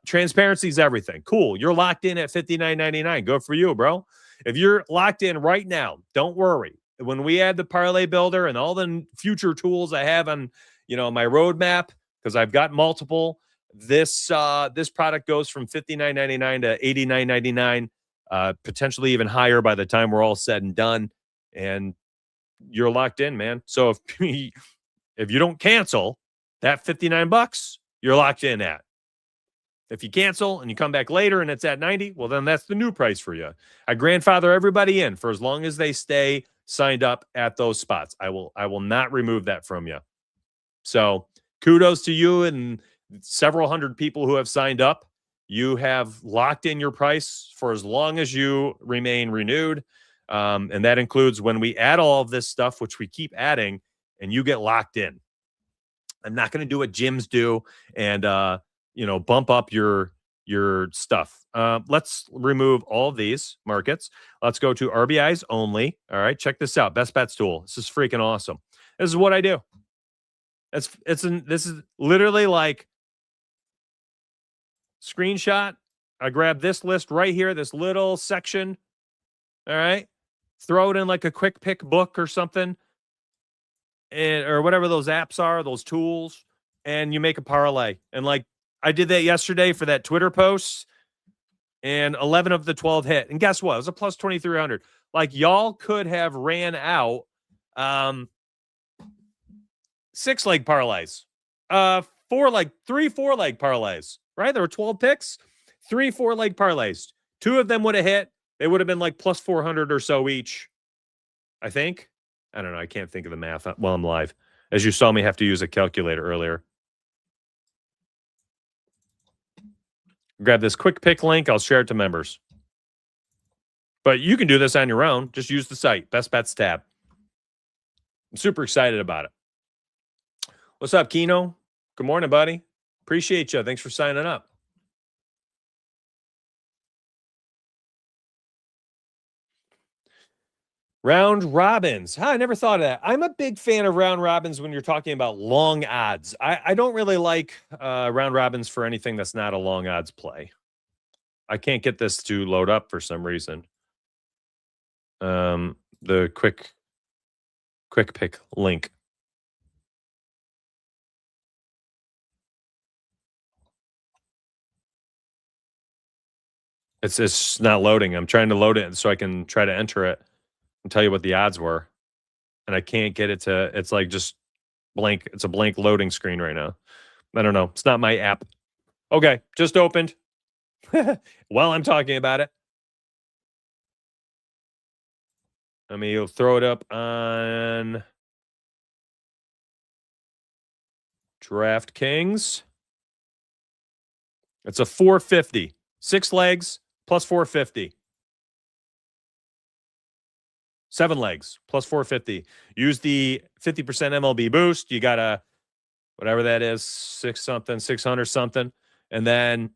Transparency is everything. Cool. You're locked in at $59.99. Good for you, bro. If you're locked in right now, don't worry. When we add the parlay builder and all the future tools I have on, my roadmap, because I've got multiple, this product goes from $59.99 to $89.99, potentially even higher by the time we're all said and done. And you're locked in, man. So if you don't cancel that $59, you're locked in at. If you cancel and you come back later and it's at 90, well, then that's the new price for you. I grandfather everybody in for as long as they stay signed up at those spots. I will not remove that from you. So kudos to you and several hundred people who have signed up. You have locked in your price for as long as you remain renewed. And that includes when we add all of this stuff, which we keep adding, and you get locked in. I'm not going to do what gyms do and, bump up your stuff. Let's remove all of these markets. Let's go to RBIs only. All right, check this out. Best bets tool. This is freaking awesome. This is what I do. This is literally like screenshot. I grab this list right here, this little section. All right, throw it in like a quick pick book or something, or whatever those apps are, those tools, and you make a parlay. And like I did that yesterday for that Twitter post, and 11 of the 12 hit. And guess what? It was a plus 2,300. Like y'all could have ran out 6-leg parlays, 3 4-leg parlays, right? There were 12 picks, 3 4-leg parlays. 2 of them would have hit. They would have been like plus 400 or so each, I think. I don't know. I can't think of the math while I'm live. As you saw me have to use a calculator earlier. Grab this quick pick link. I'll share it to members. But you can do this on your own. Just use the site, Best Bets tab. I'm super excited about it. What's up, Keno? Good morning, buddy. Appreciate you. Thanks for signing up. Round robins. I never thought of that. I'm a big fan of round robins when you're talking about long odds. I don't really like round robins for anything that's not a long odds play. I can't get this to load up for some reason. The quick pick link. It's just not loading. I'm trying to load it so I can try to enter it and tell you what the odds were. And I can't get it to, it's like just blank. It's a blank loading screen right now. I don't know. It's not my app. Okay, just opened. While I'm talking about it. I mean, you'll throw it up on DraftKings. It's a 450. 6 legs plus 450. 7 legs plus 450. Use the 50% MLB boost. You got a, whatever that is, 600 something. And then,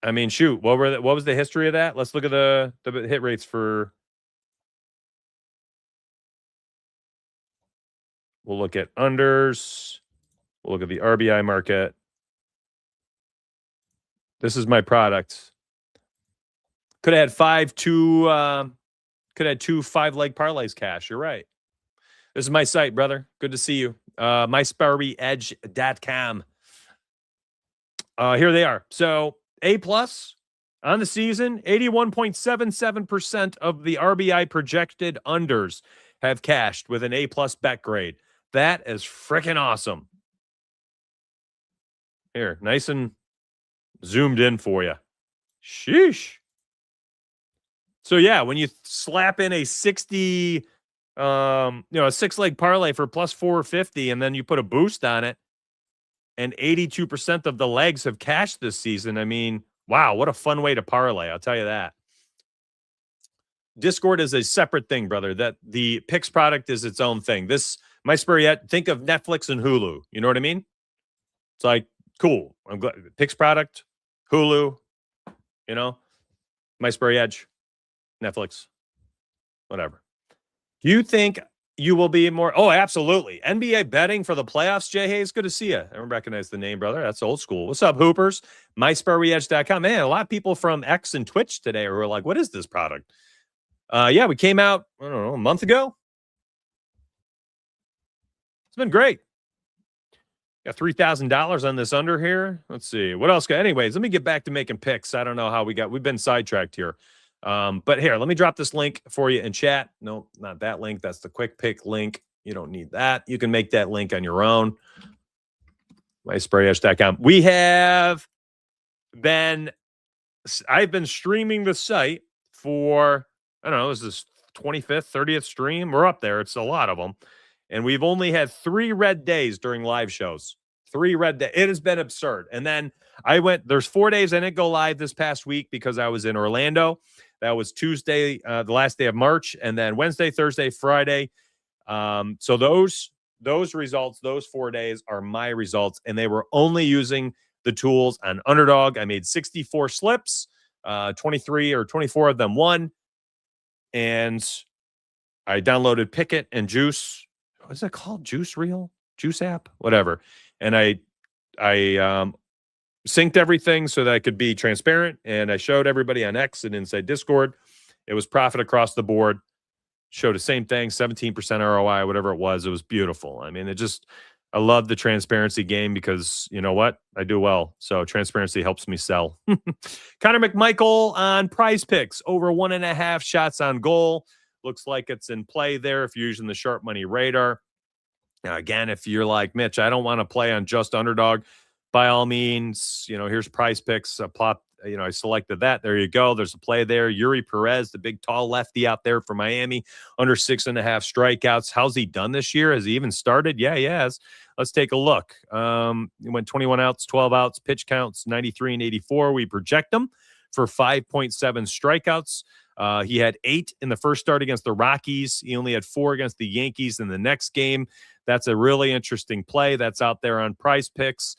I mean, shoot, what was the history of that? Let's look at the hit rates for. We'll look at unders. We'll look at the RBI market. This is my product. Could have had two 5-leg parlays cash. You're right. This is my site, brother. Good to see you. MySparryEdge.com. Here they are. So A+ on the season, 81.77% of the RBI projected unders have cashed with an A+ bet grade. That is freaking awesome. Here, nice and zoomed in for you. Sheesh. So yeah, when you slap in a 60, a 6-leg parlay for plus 450, and then you put a boost on it, and 82% of the legs have cashed this season. I mean, wow, what a fun way to parlay. I'll tell you that. Discord is a separate thing, brother. That the picks product is its own thing. This MySparry, think of Netflix and Hulu. You know what I mean? It's like, cool. I'm glad. Picks product, Hulu, MySparry Edge, Netflix, whatever. Do you think you will be more? Oh, absolutely. NBA betting for the playoffs, Jay Hayes. Good to see you. I don't recognize the name, brother. That's old school. What's up, Hoopers? MySparryEdge.com. Man, a lot of people from X and Twitch today were like, what is this product? Yeah, we came out, I don't know, a month ago. It's been great. Got $3,000 on this under here. Let's see. What else? Anyways, let me get back to making picks. I don't know how we've been sidetracked here. But here, let me drop this link for you in chat. No, not that link. That's the quick pick link. You don't need that. You can make that link on your own. MySparryEdge.com. I've been streaming the site for, I don't know, this is 25th, 30th stream. We're up there. It's a lot of them. And we've only had 3 red days during live shows. 3 red days. It has been absurd. And then there's 4 days I didn't go live this past week because I was in Orlando. That was Tuesday, the last day of March, and then Wednesday, Thursday, Friday. So those results, those 4 days are my results, and they were only using the tools on Underdog. I made 64 slips, 23 or 24 of them won, and I downloaded Pickett and Juice. What's it called? Juice Reel? Juice app? Whatever. And I synced everything so that I could be transparent, and I showed everybody on X and inside Discord. It was profit across the board. Showed the same thing, 17% ROI, whatever it was. It was beautiful. I mean, I love the transparency game because you know what? I do well. So transparency helps me sell. Connor McMichael on Prize Picks, over 1.5 shots on goal. Looks like it's in play there if you're using the Sharp Money Radar. Now, again, if you're like Mitch, I don't want to play on just Underdog. By all means, here's Prize Picks. I selected that. There you go. There's a play there. Yuri Perez, the big tall lefty out there for Miami, under 6.5 strikeouts. How's he done this year? Has he even started? Yeah, he has. Let's take a look. He went 21 outs, 12 outs, pitch counts 93 and 84. We project him for 5.7 strikeouts. He had 8 in the first start against the Rockies. He only had 4 against the Yankees in the next game. That's a really interesting play. That's out there on Prize Picks.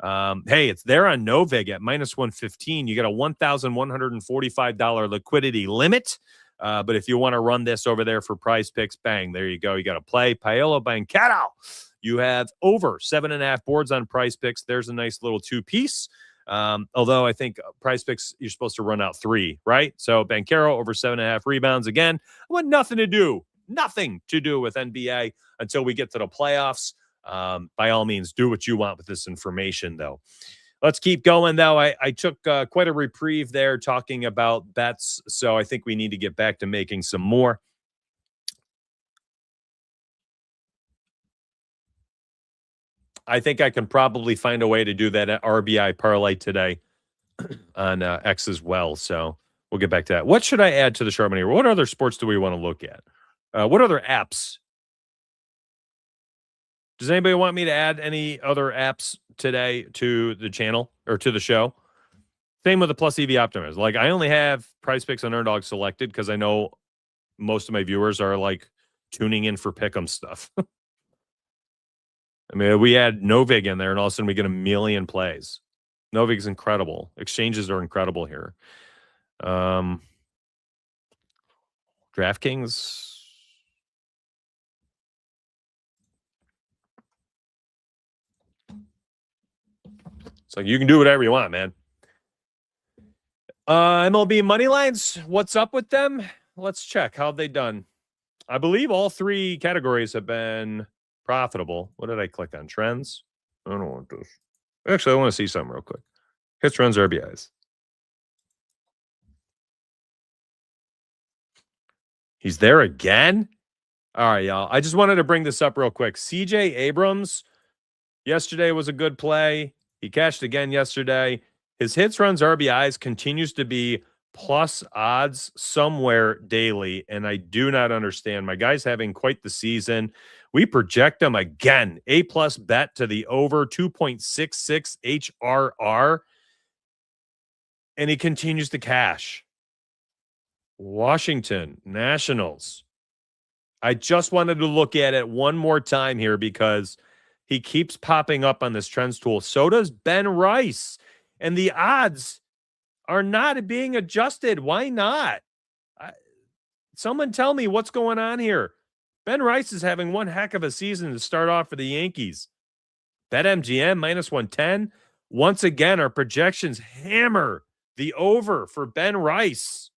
Hey, it's there on Novig at -115. You got a $1,145 liquidity limit. But if you want to run this over there for Prize Picks, bang, there you go. You got to play Paolo Banchero. You have over 7.5 boards on Prize Picks. There's a nice little 2-piece. Although I think Prize Picks, you're supposed to run out 3, right? So Banchero over 7.5 rebounds. Again, I want nothing to do with NBA until we get to the playoffs. By all means, do what you want with this information, though. Let's keep going, though. I took quite a reprieve there talking about bets, so I think we need to get back to making some more. I think I can probably find a way to do that at RBI parlay today on X as well, so we'll get back to that. What should I add to the Charbonnet? What other sports do we want to look at? What other apps? Does anybody want me to add any other apps today to the channel or to the show? Same with the Plus EV Optimist. Like, I only have Prize Picks and Underdog selected because I know most of my viewers are like tuning in for pick'em stuff. I mean, we add Novig in there, and all of a sudden we get a million plays. Novig's incredible. Exchanges are incredible here. DraftKings. So you can do whatever you want, man. MLB money lines, what's up with them? Let's check. How have they done? I believe all 3 categories have been profitable. What did I click on? Trends? I don't want this. Actually, I want to see something real quick. Hits, runs, RBIs. He's there again? All right, y'all. I just wanted to bring this up real quick. CJ Abrams, yesterday was a good play. He cashed again yesterday. His hits, runs, RBIs continues to be plus odds somewhere daily, and I do not understand. My guy's having quite the season. We project him again. A-plus bet to the over 2.66 HRR, and he continues to cash. Washington Nationals. I just wanted to look at it one more time here because he keeps popping up on this trends tool. So does Ben Rice. And the odds are not being adjusted. Why not? Someone tell me what's going on here. Ben Rice is having one heck of a season to start off for the Yankees. BetMGM -110. Once again, our projections hammer the over for Ben Rice.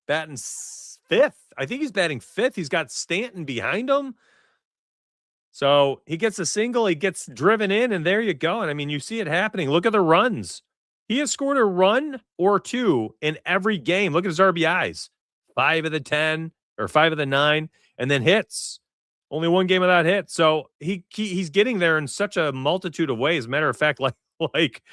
Batting 5th. I think he's batting 5th. He's got Stanton behind him. So he gets a single, he gets driven in, and there you go. And I mean, you see it happening. Look at the runs. He has scored a run or 2 in every game. Look at his RBIs. 5 of the 10 or 5 of the 9, and then hits. Only 1 game without hits. So he's getting there in such a multitude of ways. Matter of fact, like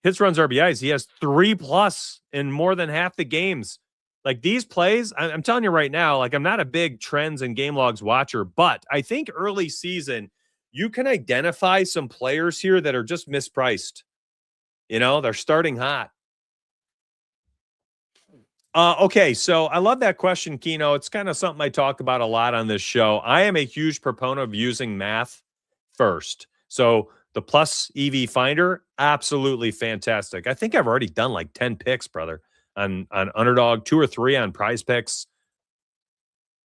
hits, runs, RBIs, he has 3+ in more than half the games. Like these plays, I'm telling you right now, like I'm not a big trends and game logs watcher, but I think early season, you can identify some players here that are just mispriced. You know, they're starting hot. Okay, so I love that question, Kino. It's kind of something I talk about a lot on this show. I am a huge proponent of using math first. So the Plus EV Finder, absolutely fantastic. I think I've already done like 10 picks, brother. On Underdog, 2 or 3 on Prize Picks.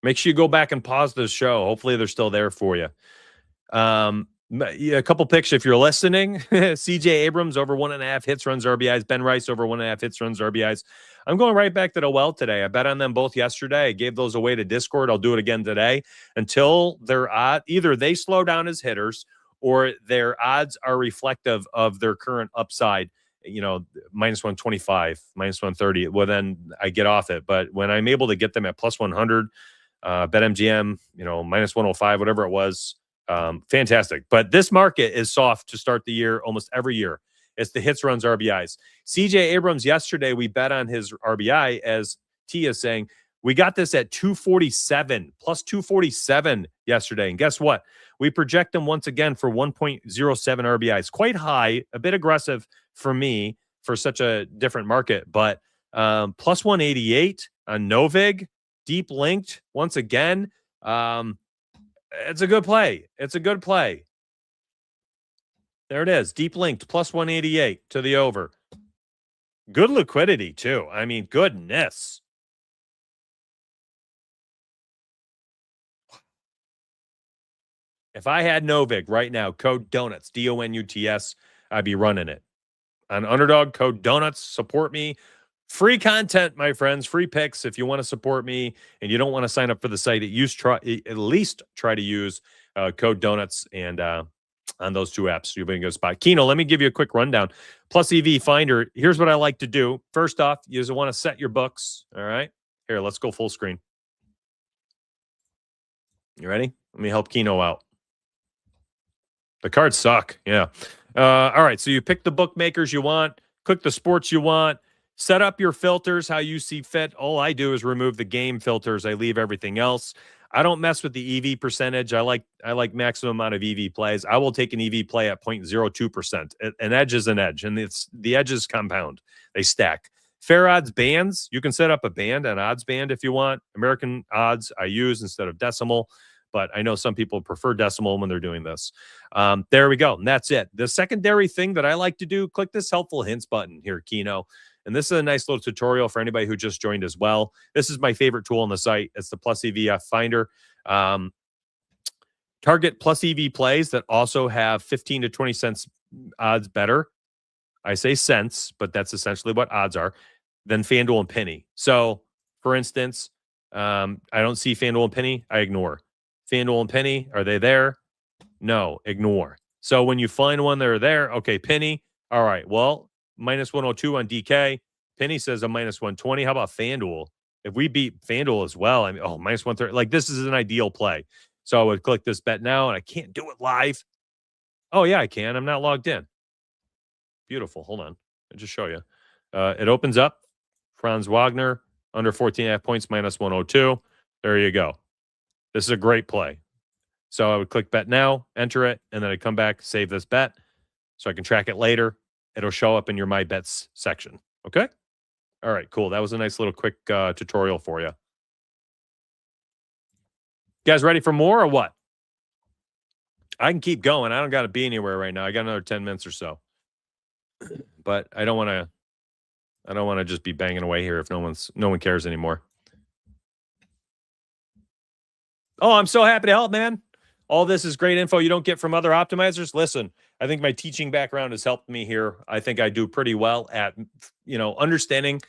Make sure you go back and pause the show. Hopefully they're still there for you. A couple picks if you're listening. CJ Abrams over 1.5 hits, runs, RBIs. Ben Rice over 1.5 hits, runs, RBIs. I'm going right back to the well today. I bet on them both yesterday. I gave those away to Discord. I'll do it again today until they're either they slow down as hitters or their odds are reflective of their current upside. You know, -125, -130. Well, then I get off it. But when I'm able to get them at +100, BetMGM, you know, -105, whatever it was, fantastic. But this market is soft to start the year almost every year. It's the hits, runs, RBIs. CJ Abrams, yesterday, we bet on his RBI, as T is saying. We got this at 247, +247 yesterday. And guess what? We project him once again for 1.07 RBIs. Quite high, a bit aggressive for me. for such a different market. But plus 188 on Novig, deep linked once again. It's a good play. It's a good play. There it is. Deep linked plus 188 to the over. Good liquidity, too. I mean, goodness. If I had Novig right now, code Donuts, DONUTS, I'd be running it. On Underdog, code Donuts, support me. Free content, my friends, free picks. If you want to support me and you don't want to sign up for the site, at least try to use code Donuts and on those two apps. You'll be in a good spot. Keno, let me give you a quick rundown. Plus EV Finder, here's what I like to do. First off, you want to set your books. All right. Here, let's go full screen. You ready? Let me help Keno out. The cards suck. Yeah. All right. So you pick the bookmakers you want, click the sports you want, set up your filters how you see fit. All I do is remove the game filters. I leave everything else. I don't mess with the EV percentage. I like maximum amount of EV plays. I will take an EV play at 0.02%. An edge is an edge, and the edges compound. They stack. Fair odds bands. You can set up a band, an odds band if you want. American odds I use instead of decimal. But I know some people prefer decimal when they're doing this. There we go. And that's it. The secondary thing that I like to do, click this helpful hints button here, Keno. And this is a nice little tutorial for anybody who just joined as well. This is my favorite tool on the site. It's the Plus EVF Finder. Target Plus EV plays that also have 15 to 20 cents odds better. I say cents, but that's essentially what odds are, than FanDuel and Penny. So, for instance, I don't see FanDuel and Penny. I ignore. FanDuel and Penny, are they there? No, ignore. So when you find one that are there, okay, Penny, all right, well, minus 102 on DK. Penny says a minus 120. How about FanDuel? If we beat FanDuel as well, I mean, minus 130. Like, this is an ideal play. So I would click this bet now, and I can't do it live. Oh, yeah, I can. I'm not logged in. Beautiful. Hold on. I'll just show you. It opens up. Franz Wagner, under 14.5 points, minus 102. There you go. This is a great play. So I would click bet now, enter it, and then I come back, save this bet so I can track it later. It'll show up in your My Bets section. Okay? All right, cool. That was a nice little quick tutorial for you. You guys ready for more or what? I can keep going. I don't got to be anywhere right now. I got another 10 minutes or so. But I don't want to just be banging away here if no one cares anymore. Oh, I'm so happy to help, man. All this is great info you don't get from other optimizers. Listen, I think my teaching background has helped me here. I think I do pretty well at, understanding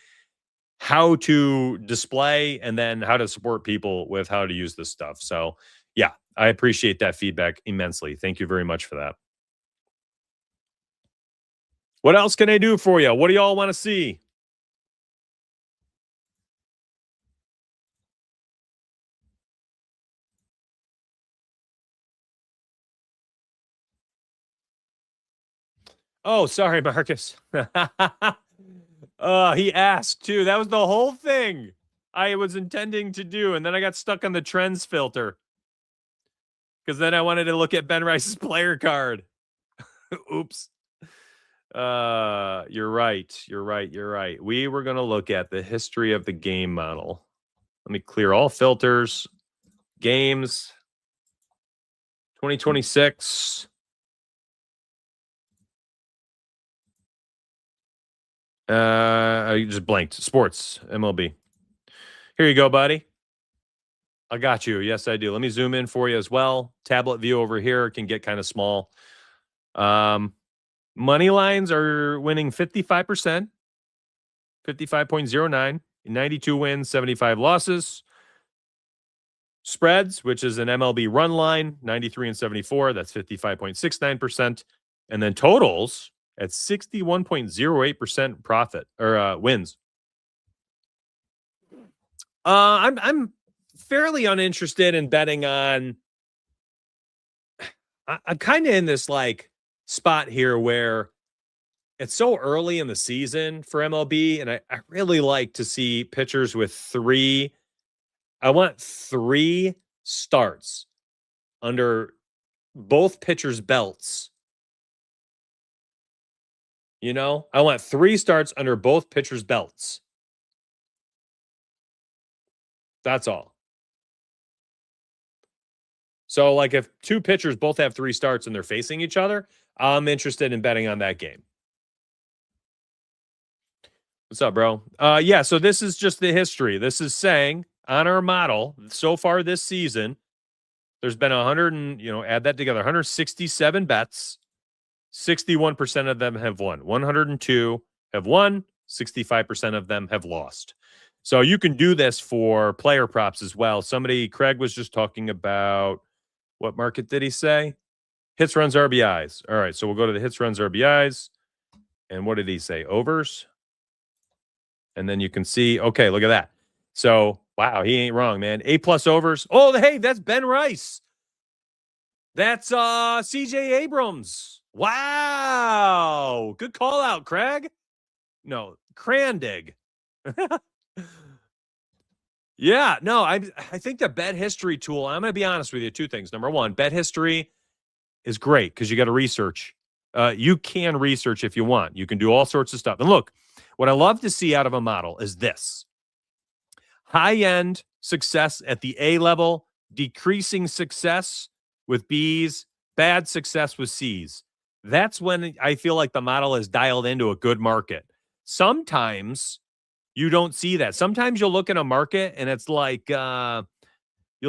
how to display and then how to support people with how to use this stuff. So, yeah, I appreciate that feedback immensely. Thank you very much for that. What else can I do for you? What do y'all want to see? Oh, sorry, Marcus. He asked too. That was the whole thing I was intending to do. And then I got stuck on the trends filter. Because then I wanted to look at Ben Rice's player card. Oops. You're right. We were going to look at the history of the game model. Let me clear all filters. Games. 2026. I just blanked. Sports, MLB. Here you go, buddy. I got you. Yes, I do. Let me zoom in for you as well. Tablet view over here can get kind of small. Money lines are winning 55%, 55.09, 92 wins, 75 losses. Spreads, which is an MLB run line, 93 and 74. That's 55.69%. And then totals at 61.08% profit or wins. I'm fairly uninterested in betting on. I'm kind of in this spot here where it's so early in the season for MLB, and I really like to see pitchers with three. I want 3 starts under both pitchers' belts. You know, I want 3 starts under both pitchers' belts. That's all. So, like, if 2 pitchers both have 3 starts and they're facing each other, I'm interested in betting on that game. What's up, bro? Yeah, so this is just the history. This is saying on our model so far this season, there's been 100 and, add that together, 167 bets. 61% of them have won. 102 have won. 65% of them have lost. So you can do this for player props as well. Craig was just talking about, what market did he say? Hits, runs, RBIs. All right, so we'll go to the hits, runs, RBIs. And what did he say? Overs. And then you can see, okay, look at that. So, wow, he ain't wrong, man. A+ overs. Oh, hey, that's Ben Rice. That's CJ Abrams. Wow. Good call out, Craig. No, Crandig. Yeah, no, I think the bet history tool, I'm going to be honest with you, 2 things. Number 1, bet history is great because you got to research. You can research if you want. You can do all sorts of stuff. And look, what I love to see out of a model is this. High-end success at the A level, decreasing success with Bs, bad success with Cs. That's when I feel like the model is dialed into a good market. Sometimes you don't see that. Sometimes you'll look in a market and it's like you'll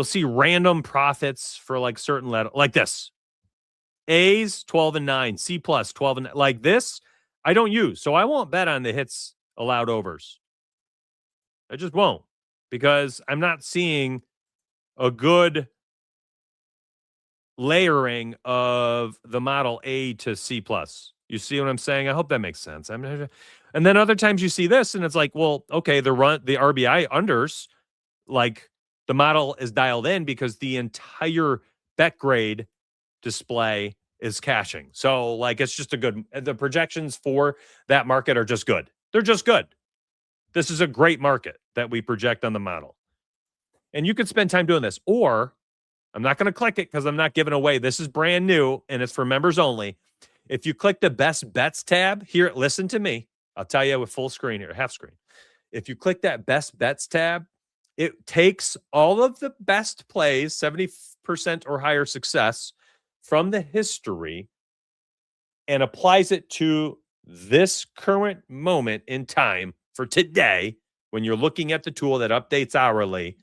see random profits for like certain like this. A's 12 and 9, C plus 12 and like this. I don't use, so I won't bet on the hits allowed overs. I just won't because I'm not seeing a good layering of the model A to C plus. You see what I'm saying? I hope that makes sense. And then other times you see this and it's like, well, okay, the RBI unders, like the model is dialed in because the entire bet grade display is caching. So like it's just the projections for that market are just good. They're just good. This is a great market that we project on the model. And you could spend time doing this, or I'm not going to click it because I'm not giving away. This is brand new and it's for members only. If you click the best bets tab here, listen to me. I'll tell you with full screen here, half screen. If you click that best bets tab, it takes all of the best plays, 70% or higher success from the history and applies it to this current moment in time for today when you're looking at the tool that updates hourly,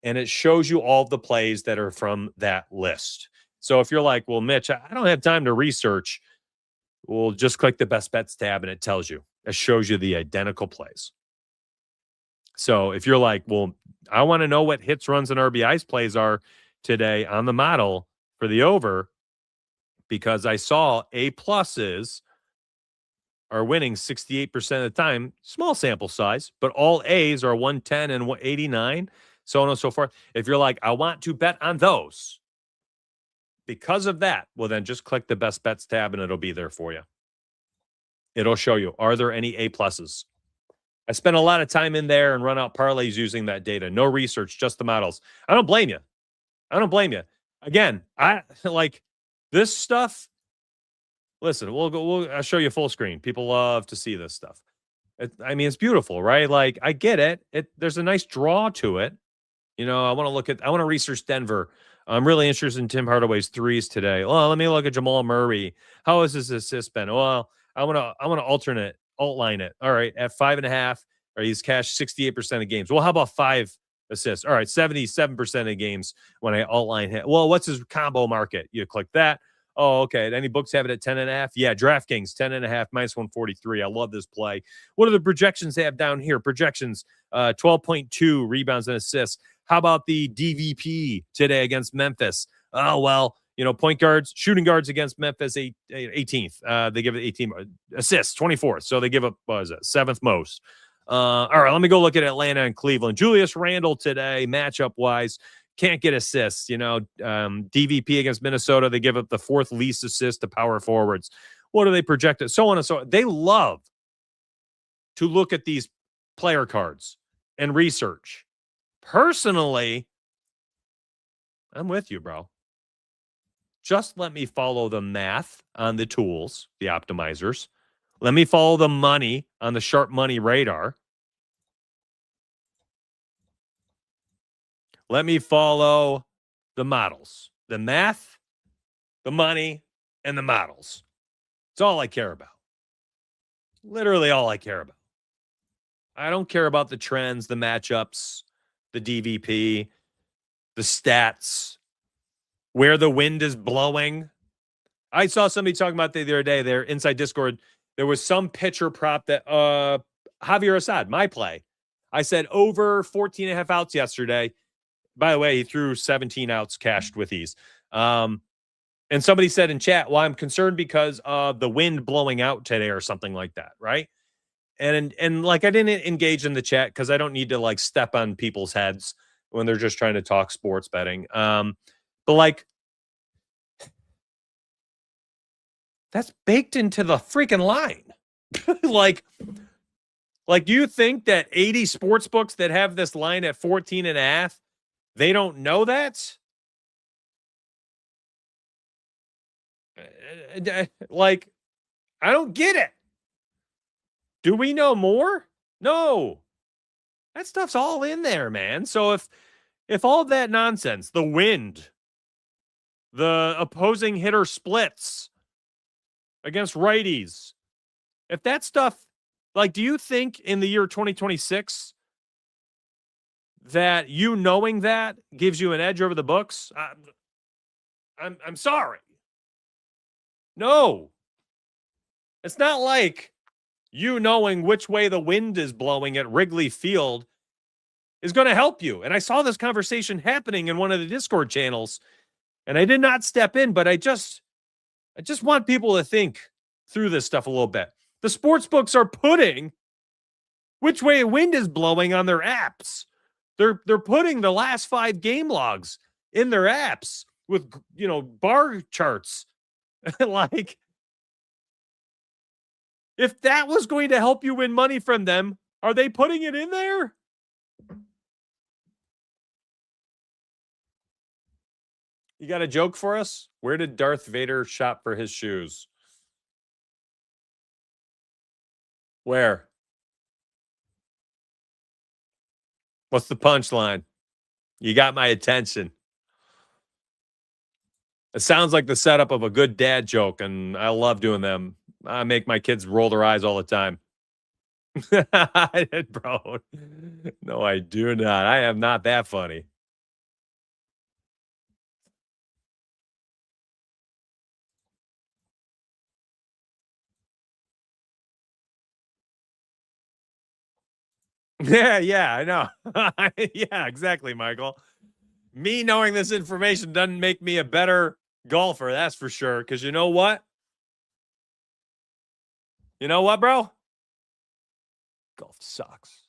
and it shows you all the plays that are from that list. So if you're like, well, Mitch, I don't have time to research, well, just click the best bets tab and it tells you. It shows you the identical plays. So if you're like, well, I want to know what hits, runs, and RBIs plays are today on the model for the over, because I saw A pluses are winning 68% of the time, small sample size, but all A's are 110 and 89, so on and so forth. If you're like, I want to bet on those because of that, well, then just click the best bets tab and it'll be there for you. It'll show you, are there any A pluses? I spent a lot of time in there and run out parlays using that data. No research, just the models. I don't blame you. I don't blame you. Again, I like this stuff. Listen, I'll show you full screen. People love to see this stuff. It's beautiful, right? Like, I get it. There's a nice draw to it. I want to research Denver. I'm really interested in Tim Hardaway's threes today. Well, let me look at Jamal Murray. How has his assist been? Well, I want to outline it. All right, at 5.5, or he's cashed 68% of games. Well, how about 5 assists? All right, 77% of games when I outline him. Well, what's his combo market? You click that. Oh, okay. Any books have it at 10.5? Yeah, DraftKings 10.5 minus 143. I love this play. What are the projections they have down here? Projections 12.2 rebounds and assists. How about the DVP today against Memphis? Oh, well, point guards, shooting guards against Memphis, 18th. They give it 18 assists, 24th. So they give up, 7th most. All right, let me go look at Atlanta and Cleveland. Julius Randle today, matchup-wise, can't get assists. DVP against Minnesota, they give up the 4th least assist to power forwards. What do they project it? So on and so on. They love to look at these player cards and research. Personally, I'm with you, bro. Just let me follow the math on the tools, the optimizers. Let me follow the money on the sharp money radar. Let me follow the models, the math, the money, and the models. It's all I care about. Literally all I care about. I don't care about the trends, the matchups, the DVP, the stats, where the wind is blowing. I saw somebody talking about the other day, their inside Discord. There was some pitcher prop that Javier Assad, my play. I said over 14 and a half outs yesterday. By the way, he threw 17 outs cashed with ease. And somebody said in chat, well, I'm concerned because of the wind blowing out today or something like that, right? And like I didn't engage in the chat because I don't need to like step on people's heads when they're just trying to talk sports betting. But like that's baked into the freaking line. like do you think that 80 sports books that have this line at 14 and a half, they don't know that? Like, I don't get it. Do we know more? No. That stuff's all in there, man. So if all of that nonsense, the wind, the opposing hitter splits against righties, if that stuff, like, do you think in the year 2026 that you knowing that gives you an edge over the books? I'm sorry. No. It's not like you knowing which way the wind is blowing at Wrigley Field is going to help you. And I saw this conversation happening in one of the Discord channels, and I did not step in, but I just want people to think through this stuff a little bit. The sports books are putting which way wind is blowing on their apps. They're putting the last 5 game logs in their apps with, bar charts. Like, if that was going to help you win money from them, are they putting it in there? You got a joke for us? Where did Darth Vader shop for his shoes? Where? What's the punchline? You got my attention. It sounds like the setup of a good dad joke, and I love doing them. I make my kids roll their eyes all the time. Bro, no, I do not. I am not that funny. Yeah, I know. Yeah, exactly, Michael. Me knowing this information doesn't make me a better golfer, that's for sure. Because you know what? You know what, bro? Golf sucks.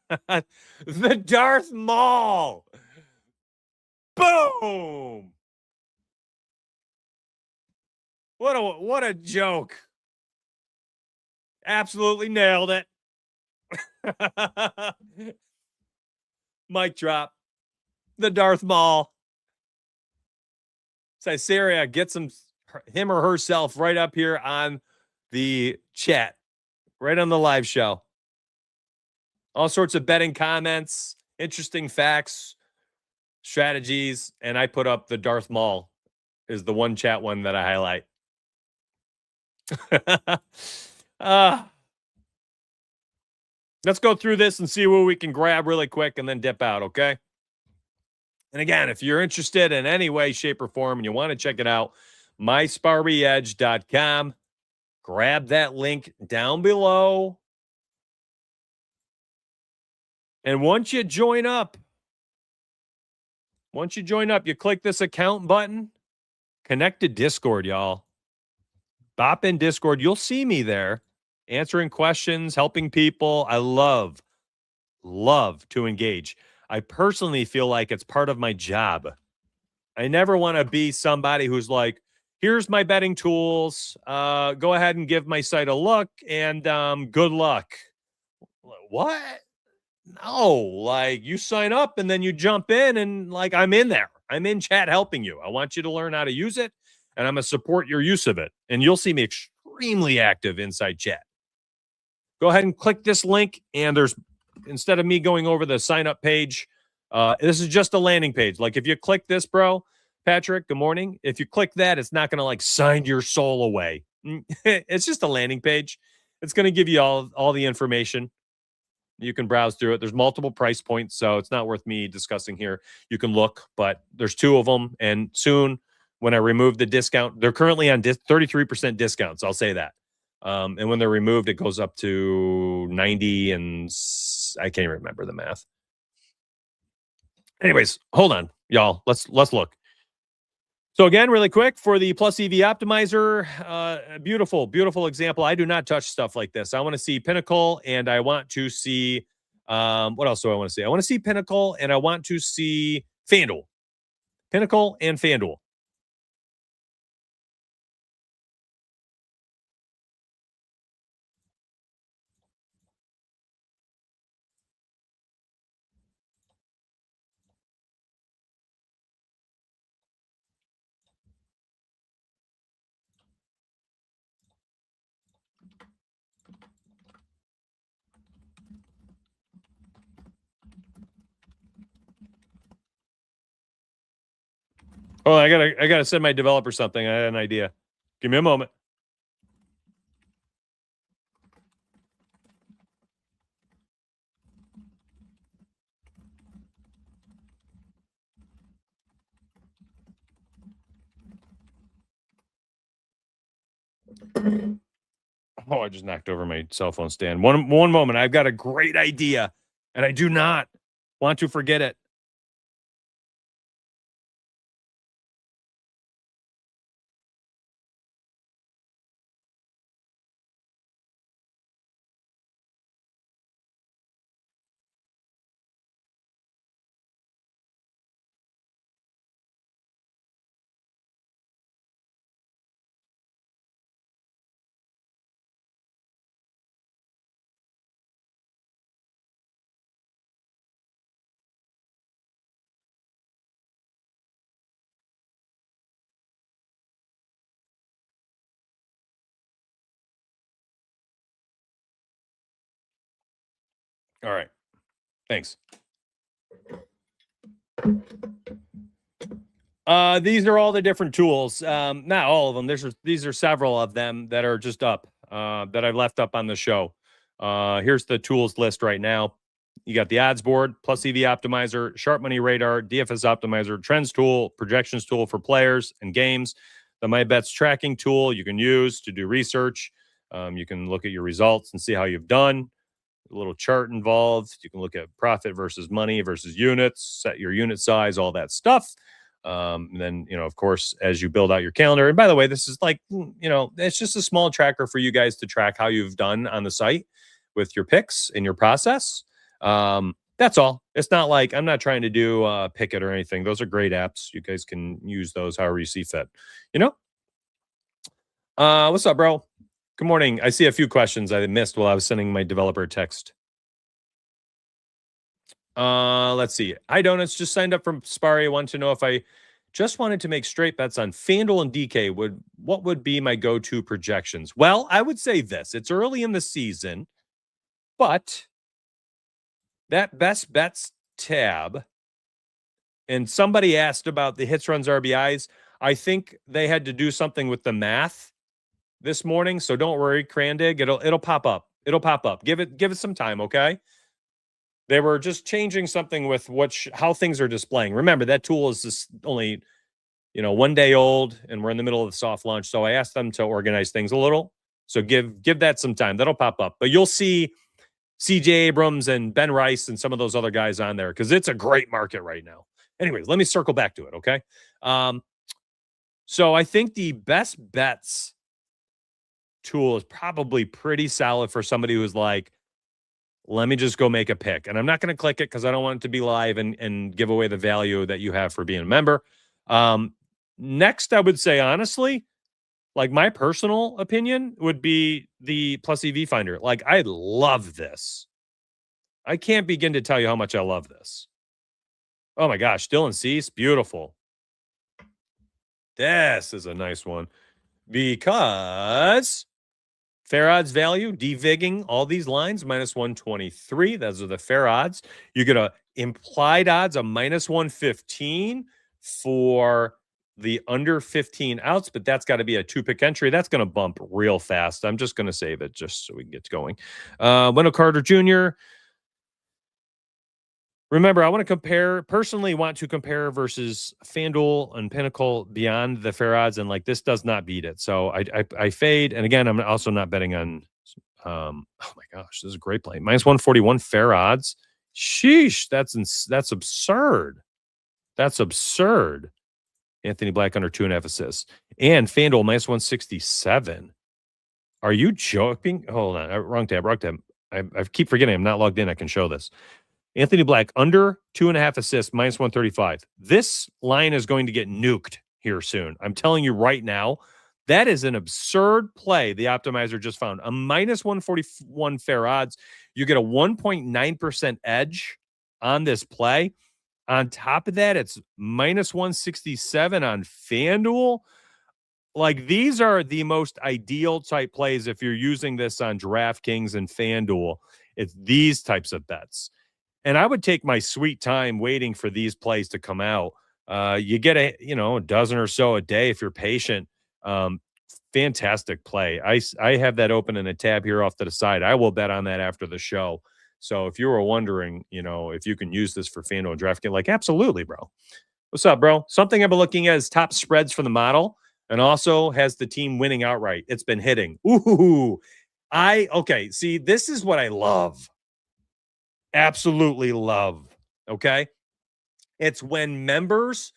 The Darth Maul. Boom. What a joke. Absolutely nailed it. Mic drop. The Darth Maul. Caesarea gets him or herself right up here on the chat, right on the live show. All sorts of betting comments, interesting facts, strategies, and I put up the Darth Maul is the one chat one that I highlight. Let's go through this and see what we can grab really quick and then dip out, okay? And again, if you're interested in any way, shape, or form and you want to check it out, mysparbyedge.com. Grab that link down below. And once you join up, you click this account button, connect to Discord, y'all. Bop in Discord. You'll see me there answering questions, helping people. I love to engage. I personally feel like it's part of my job. I never want to be somebody who's like, here's my betting tools. Go ahead and give my site a look and good luck. What? No, like you sign up and then you jump in and like I'm in there. I'm in chat helping you. I want you to learn how to use it and I'm going to support your use of it. And you'll see me extremely active inside chat. Go ahead and click this link, and instead of me going over the sign up page, this is just a landing page. Like if you click this, bro, Patrick, good morning. If you click that, it's not going to like sign your soul away. It's just a landing page. It's going to give you all the information. You can browse through it. There's multiple price points, so it's not worth me discussing here. You can look, but there's 2 of them. And soon, when I remove the discount, they're currently on 33% discounts. I'll say that. And when they're removed, it goes up to 90, and I can't even remember the math. Anyways, hold on, y'all. Let's look. So again, really quick for the plus EV optimizer, beautiful example. I do not touch stuff like this. I want to see Pinnacle, and I want to see what else do I want to see? I want to see Pinnacle, and I want to see FanDuel. Pinnacle and FanDuel. Oh, I gotta send my developer something. I had an idea. Give me a moment. Oh, I just knocked over my cell phone stand. One moment. I've got a great idea, and I do not want to forget it. All right. Thanks. These are all the different tools. Not all of them. These are several of them that are just up, that I've left up on the show. Here's the tools list right now. You got the odds board, plus EV optimizer, sharp money radar, DFS optimizer, trends tool, projections tool for players and games, the my bets tracking tool you can use to do research. You can look at your results and see how you've done. A little chart involved. You can look at profit versus money versus units, set your unit size, all that stuff. And then, of course, as you build out your calendar, and by the way, this is like, it's just a small tracker for you guys to track how you've done on the site with your picks in your process. That's all. It's not like I'm not trying to do Pickett or anything. Those are great apps. You guys can use those however you see fit. What's up, bro? Good morning. I see a few questions I missed while I was sending my developer a text. Let's see. Hi, Donuts. Just signed up from Spari. I want to know if I just wanted to make straight bets on FanDuel and DK. What would be my go-to projections? Well, I would say this. It's early in the season, but that best bets tab, and somebody asked about the hits, runs, RBIs. I think they had to do something with the math this morning, so don't worry, Crandig. It'll pop up. It'll pop up. Give it some time, okay? They were just changing something with how things are displaying. Remember, that tool is just only, 1 day old, and we're in the middle of the soft launch. So I asked them to organize things a little. So give that some time. That'll pop up. But you'll see CJ Abrams and Ben Rice and some of those other guys on there because it's a great market right now. Anyways, let me circle back to it, okay? So I think the best bets tool is probably pretty solid for somebody who's like, let me just go make a pick. And I'm not going to click it because I don't want it to be live and give away the value that you have for being a member. Next, I would say, honestly, like my personal opinion would be the Plus EV Finder. Like, I love this. I can't begin to tell you how much I love this. Oh my gosh, Dylan Cease, beautiful. This is a nice one because Fair odds value, devigging all these lines, minus 123. Those are the fair odds. You get a implied odds of minus 115 for the under 15 outs, but that's got to be a 2-pick entry. That's going to bump real fast. I'm just going to save it just so we can get going. Wendell Carter Jr. Remember, I want to compare versus FanDuel and Pinnacle beyond the fair odds, and like this does not beat it. So I fade, and again, I'm also not betting on. Oh my gosh, this is a great play. Minus 141 fair odds. Sheesh, that's absurd. That's absurd. Anthony Black under 2.5 assists, and FanDuel minus 167. Are you joking? Hold on, wrong tab. I keep forgetting I'm not logged in. I can show this. Anthony Black under 2.5 assists, minus 135. This line is going to get nuked here soon. I'm telling you right now, that is an absurd play the optimizer just found. A minus 141 fair odds. You get a 1.9% edge on this play. On top of that, it's minus 167 on FanDuel. Like, these are the most ideal type plays if you're using this on DraftKings and FanDuel. It's these types of bets. And I would take my sweet time waiting for these plays to come out. You get a dozen or so a day if you're patient. Fantastic play. I have that open in a tab here off to the side. I will bet on that after the show. So if you were wondering, if you can use this for FanDuel and DraftKings, like, absolutely, bro. What's up, bro? Something I've been looking at is top spreads for the model, and also has the team winning outright. It's been hitting. Ooh, okay. See, this is what I love. Absolutely love. Okay. It's when members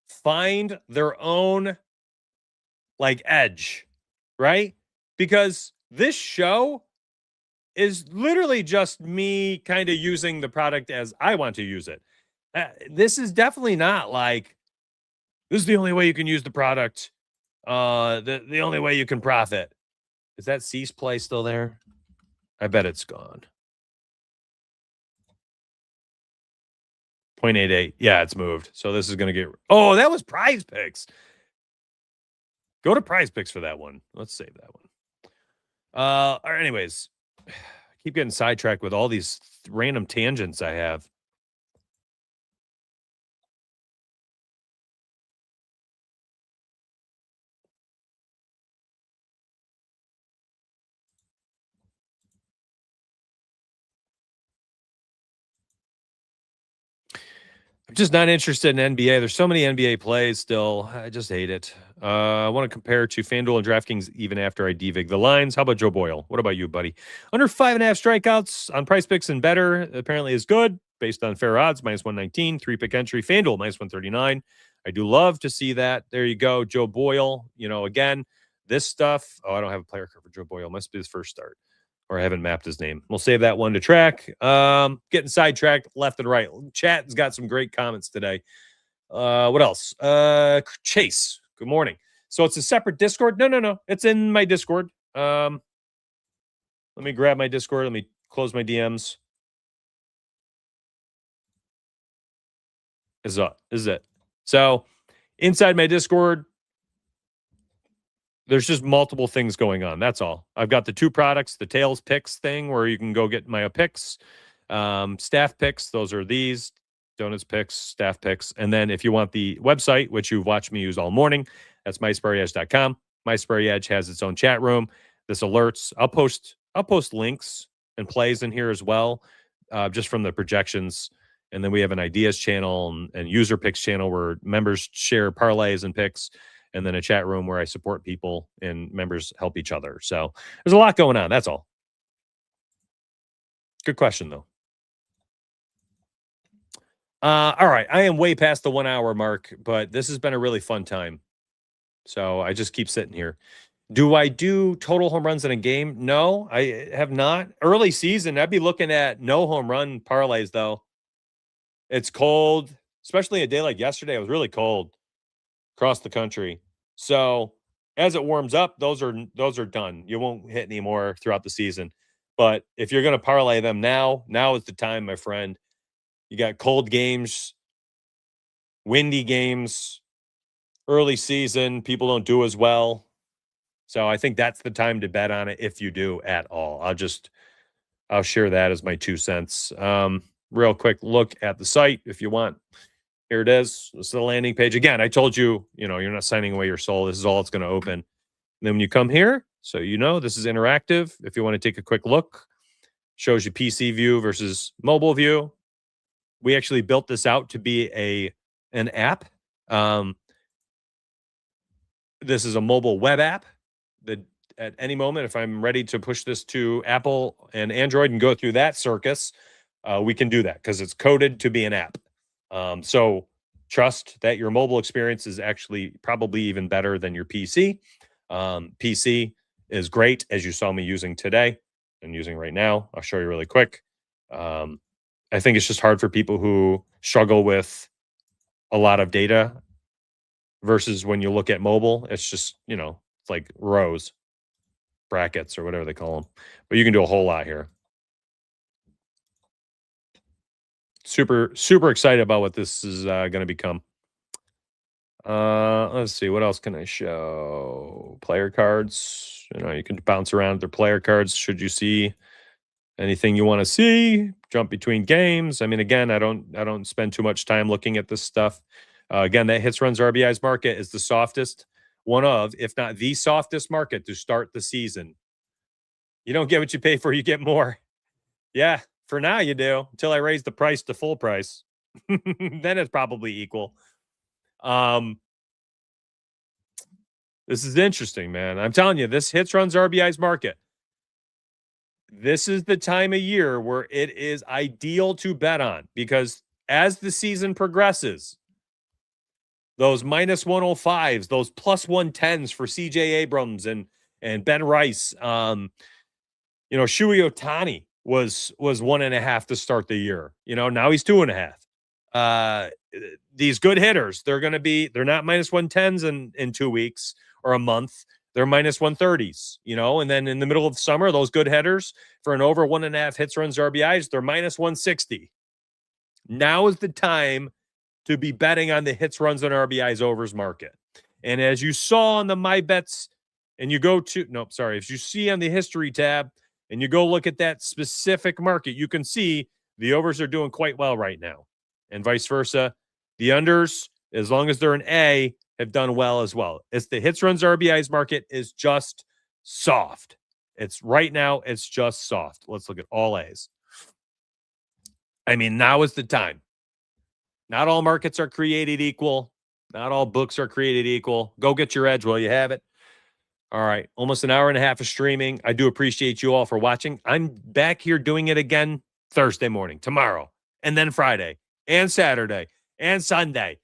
find their own edge, right? Because this show is literally just me kind of using the product as I want to use it. This is definitely not this is the only way you can use the product. The only way you can profit. Is that Cease play still there? I bet it's gone. 0.88. Yeah, it's moved. So this is going to get... Oh, that was Prize Picks. Go to Prize Picks for that one. Let's save that one. All right, anyways, I keep getting sidetracked with all these random tangents I have. I'm just not interested in NBA. There's so many NBA plays still. I just hate it. I want to compare to FanDuel and DraftKings even after I devig the lines. How about Joe Boyle? What about you, buddy? Under 5.5 strikeouts on Price Picks and better apparently is good based on fair odds. Minus 119, 3-pick entry. FanDuel minus 139. I do love to see that. There you go. Joe Boyle. Again, this stuff. Oh, I don't have a player card for Joe Boyle. Must be his first start. Or I haven't mapped his name. We'll save that one to track. Getting sidetracked left and right. Chat's got some great comments today. What else? Chase, good morning. So it's a separate Discord? No. It's in my Discord. Let me grab my Discord. Let me close my DMs. This is it. So inside my Discord, there's just multiple things going on. That's all. I've got the 2 products, the Tails Picks thing where you can go get my picks, staff picks. Those are these donuts picks, staff picks. And then if you want the website, which you've watched me use all morning, that's myspreadyedge.com. MySpreadyEdge has its own chat room. This alerts. I'll post links and plays in here as well, just from the projections. And then we have an ideas channel and user picks channel where members share parlays and picks. And then a chat room where I support people and members help each other. So there's a lot going on. That's all. Good question, though. All right. I am way past the 1 hour mark, but this has been a really fun time. So I just keep sitting here. Do I do total home runs in a game? No, I have not. Early season, I'd be looking at no home run parlays, though. It's cold, especially a day like yesterday. It was really cold across the country. So as it warms up, those are done. You won't hit anymore throughout the season. But if you're going to parlay them now is the time, my friend. You got cold games, windy games, early season. People don't do as well. So I think that's the time to bet on it if you do at all. I'll share that as my 2 cents. Real quick look at the site if you want. Here it is. This is the landing page. Again, I told you, you're not signing away your soul. This is all it's going to open. And then when you come here, so this is interactive. If you want to take a quick look, shows you PC view versus mobile view. We actually built this out to be an app. This is a mobile web app that at any moment, if I'm ready to push this to Apple and Android and go through that circus, we can do that because it's coded to be an app. So trust that your mobile experience is actually probably even better than your PC. PC is great, as you saw me using today and using right now. I'll show you really quick. I think it's just hard for people who struggle with a lot of data versus when you look at mobile, it's just, it's like rows, brackets, or whatever they call them. But you can do a whole lot here. Super, super excited about what this is going to become. Let's see. What else can I show? Player cards. You can bounce around their player cards. Should you see anything you want to see? Jump between games. I mean, again, I don't spend too much time looking at this stuff. Again, that hits, runs, RBIs market is the softest, one of, if not the softest market to start the season. You don't get what you pay for, you get more. Yeah, for now you do, until I raise the price to full price. Then it's probably equal. This is interesting, man. I'm telling you, this hits, runs, RBIs market. This is the time of year where it is ideal to bet on because as the season progresses, those minus 105s, those plus 110s for CJ Abrams and Ben Rice, Shuei Ohtani was 1.5 to start the year. Now he's 2.5. These good hitters, they're not minus 110s in 2 weeks or a month. They're minus 130s, and then in the middle of the summer, those good hitters for an over 1.5 hits, runs, RBIs, they're minus 160. Now is the time to be betting on the hits, runs, and RBIs overs market. And as you saw on the My Bets, and you go to, if you see on the history tab and you go look at that specific market, you can see the overs are doing quite well right now. And vice versa. The unders, as long as they're an A, have done well as well. It's the hits, runs, RBIs market is just soft. It's right now, it's just soft. Let's look at all A's. I mean, now is the time. Not all markets are created equal. Not all books are created equal. Go get your edge while you have it. All right. Almost an hour and a half of streaming. I do appreciate you all for watching. I'm back here doing it again Thursday morning, tomorrow, and then Friday, and Saturday, and Sunday.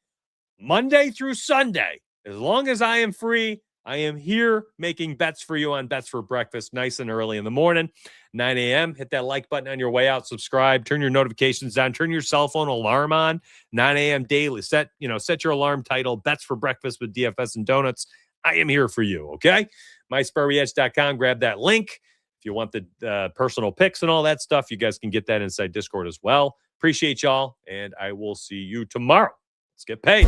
Monday through Sunday. As long as I am free, I am here making bets for you on Bets for Breakfast, nice and early in the morning, 9 a.m. Hit that like button on your way out. Subscribe. Turn your notifications on. Turn your cell phone alarm on. 9 a.m. daily. Set your alarm title. Bets for Breakfast with DFS and Donuts. I am here for you. Okay. MySparryEdge.com. Grab that link. If you want the personal picks and all that stuff, you guys can get that inside Discord as well. Appreciate y'all, and I will see you tomorrow. Let's get paid.